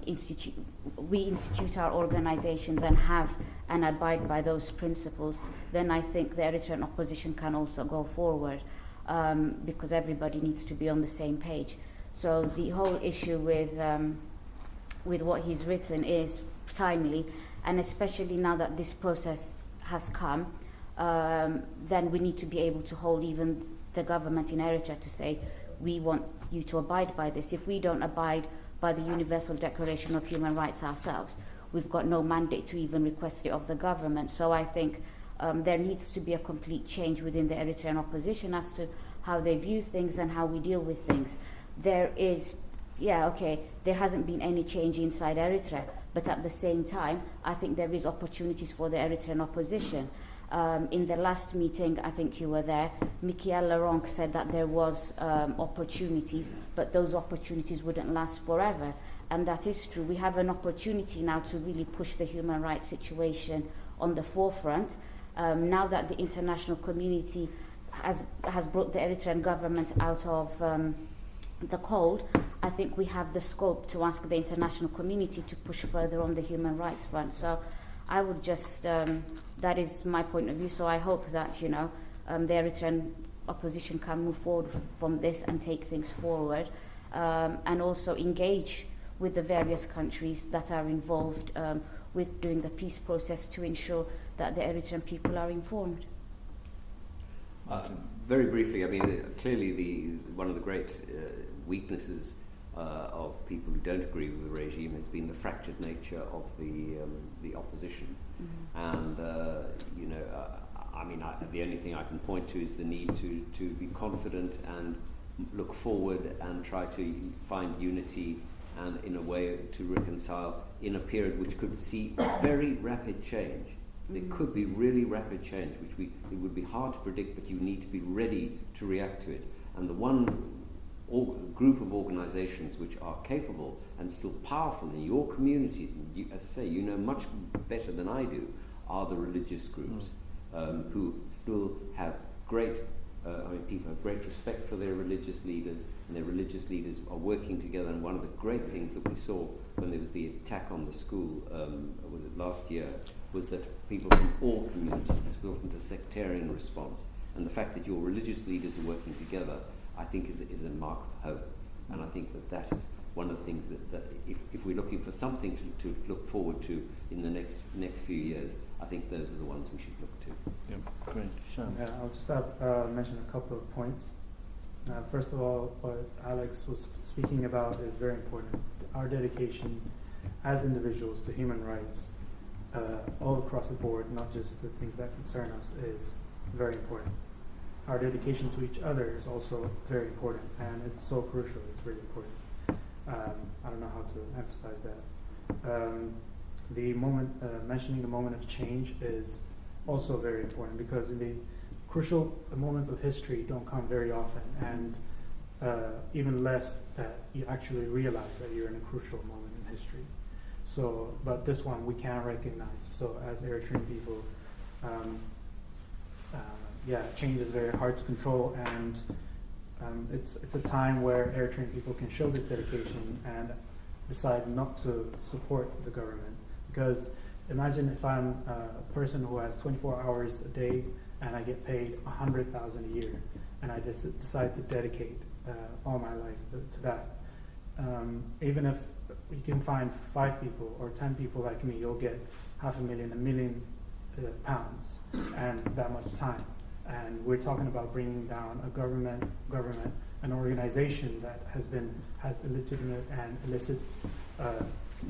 institute our organizations and abide by those principles, then I think the Eritrean opposition can also go forward, because everybody needs to be on the same page. So the whole issue with what he's written is timely, and especially now that this process has come, then we need to be able to hold even the government in Eritrea to say, we want you to abide by this. If we don't abide by the Universal Declaration of Human Rights ourselves, we've got no mandate to even request it of the government. So I think there needs to be a complete change within the Eritrean opposition as to how they view things and how we deal with things. There hasn't been any change inside Eritrea, but at the same time, I think there is opportunities for the Eritrean opposition. In the last meeting, I think you were there, Michael Laronk said that there was opportunities, but those opportunities wouldn't last forever. And that is true. We have an opportunity now to really push the human rights situation on the forefront. Now that the international community has brought the Eritrean government out of the cold, I think we have the scope to ask the international community to push further on the human rights front. So I would just, that is my point of view. So I hope that, the Eritrean opposition can move forward from this and take things forward, and also engage with the various countries that are involved with doing the peace process to ensure that the Eritrean people are informed. Very briefly, I mean, clearly one of the great weaknesses of people who don't agree with the regime has been the fractured nature of the opposition. Mm-hmm. And the only thing I can point to is the need to be confident and look forward and try to find unity and in a way to reconcile in a period which could see very rapid change. There could be really rapid change, which it would be hard to predict, but you need to be ready to react to it. And the one group of organizations which are capable and still powerful in your communities, and you, as I say, you know much better than I do, are the religious groups who still have people have great respect for their religious leaders, and their religious leaders are working together. And one of the great things that we saw when there was the attack on the school, was it last year, was that people from all communities, this wasn't a sectarian response. And the fact that your religious leaders are working together, I think is a mark of hope. And I think that is one of the things that if we're looking for something to look forward to in the next few years, I think those are the ones we should look to. Yeah, great. Sean. Yeah, I'll just mention a couple of points. First of all, what Alex was speaking about is very important. Our dedication as individuals to human rights all across the board, not just the things that concern us, is very important. Our dedication to each other is also very important, and it's so crucial. It's really important. I don't know how to emphasize that. The moment, mentioning the moment of change is also very important, because in the crucial moments of history don't come very often, and even less that you actually realize that you're in a crucial moment in history. So, but this one we can recognize. So as Eritrean people, change is very hard to control, and it's a time where Eritrean people can show this dedication and decide not to support the government. Because imagine if I'm a person who has 24 hours a day and I get paid $100,000 a year, and I decide to dedicate all my life to that. Even if you can find 5 people or 10 people like me, you'll get $500,000, £1 million pounds, and that much time. And we're talking about bringing down a government, an organization that has illegitimate and illicit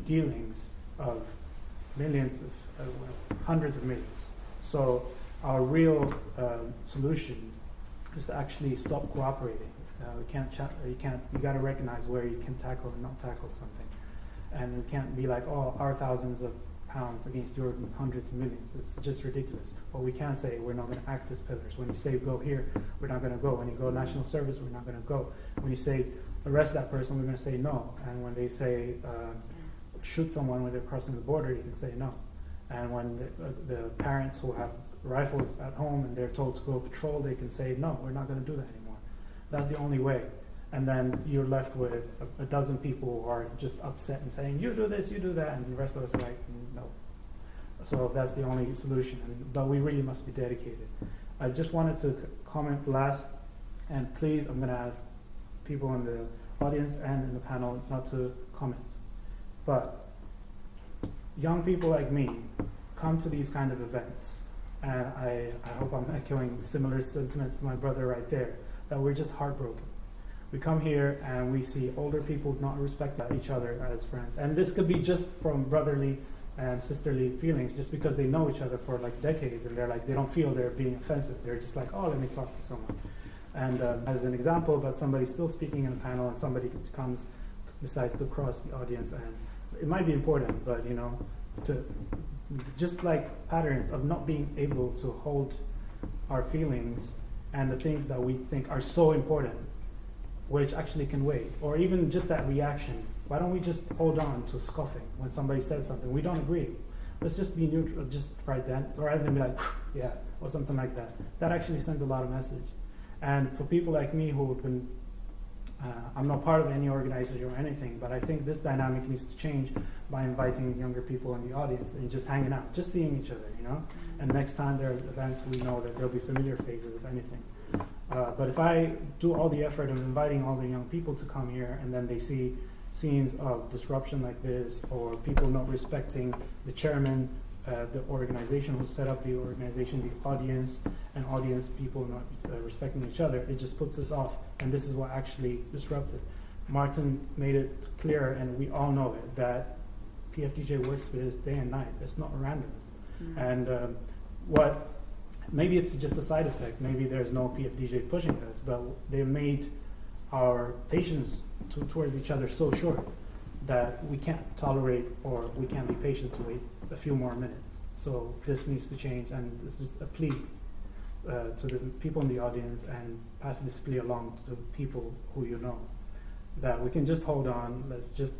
dealings of millions of hundreds of millions. So our real solution is to actually stop cooperating. You got to recognize where you can tackle and not tackle something, and you can't be like, oh, our thousands of pounds against your hundreds of millions. It's just ridiculous. What we can say, we're not going to act as pillars. When you say go here, we're not going to go. When you go national service, we're not going to go. When you say arrest that person, we're going to say no. And when they say shoot someone when they're crossing the border, you can say no. And when the parents who have rifles at home and they're told to go patrol, they can say no, we're not going to do that anymore. That's the only way. And then you're left with a dozen people who are just upset and saying, you do this, you do that, and the rest of us are like, no. So that's the only solution. But we really must be dedicated. I just wanted to comment last, and please, I'm going to ask people in the audience and in the panel not to comment. But young people like me come to these kind of events, and I hope I'm echoing similar sentiments to my brother right there, that we're just heartbroken. We come here and we see older people not respect each other as friends. And this could be just from brotherly and sisterly feelings, just because they know each other for like decades, and they don't feel they're being offensive. They're just like, oh, let me talk to someone. And as an example, but somebody's still speaking in a panel, and somebody decides to cross the audience, and it might be important, but to just like patterns of not being able to hold our feelings and the things that we think are so important, which actually can wait, or even just that reaction. Why don't we just hold on to scoffing when somebody says something we don't agree? Let's just be neutral, just right then, rather than be like, yeah, or something like that. That actually sends a lot of message. And for people like me who've been, I'm not part of any organization or anything, but I think this dynamic needs to change by inviting younger people in the audience and just hanging out, just seeing each other, And next time there are events, we know that there'll be familiar faces, if anything. But if I do all the effort of inviting all the young people to come here, and then they see scenes of disruption like this, or people not respecting the chairman, the organization who set up the organization, the audience, and audience people not respecting each other, it just puts us off. And this is what actually disrupts it. Martin made it clear, and we all know it, that PFDJ works for this day and night. It's not random. And maybe it's just a side effect. Maybe there's no PFDJ pushing us, but they made our patience towards each other so short that we can't tolerate, or we can't be patient to wait a few more minutes. So this needs to change, and this is a plea to the people in the audience, and pass this plea along to the people who that we can just hold on. Let's just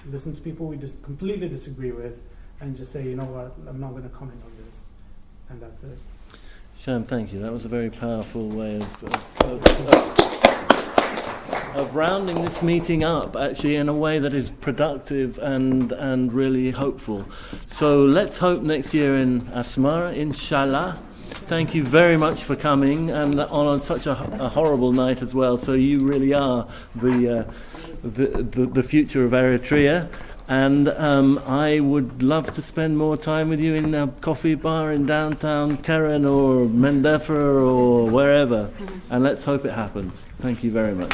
listen to people we just completely disagree with, and just say, you know what, I'm not going to comment on this, and that's it. Sham, thank you. That was a very powerful way of rounding this meeting up, actually, in a way that is productive and really hopeful. So let's hope next year in Asmara, inshallah. Thank you very much for coming, and on such a horrible night as well. So you really are the future of Eritrea. And I would love to spend more time with you in a coffee bar in downtown Keren or Mendefa or wherever. And let's hope it happens. Thank you very much.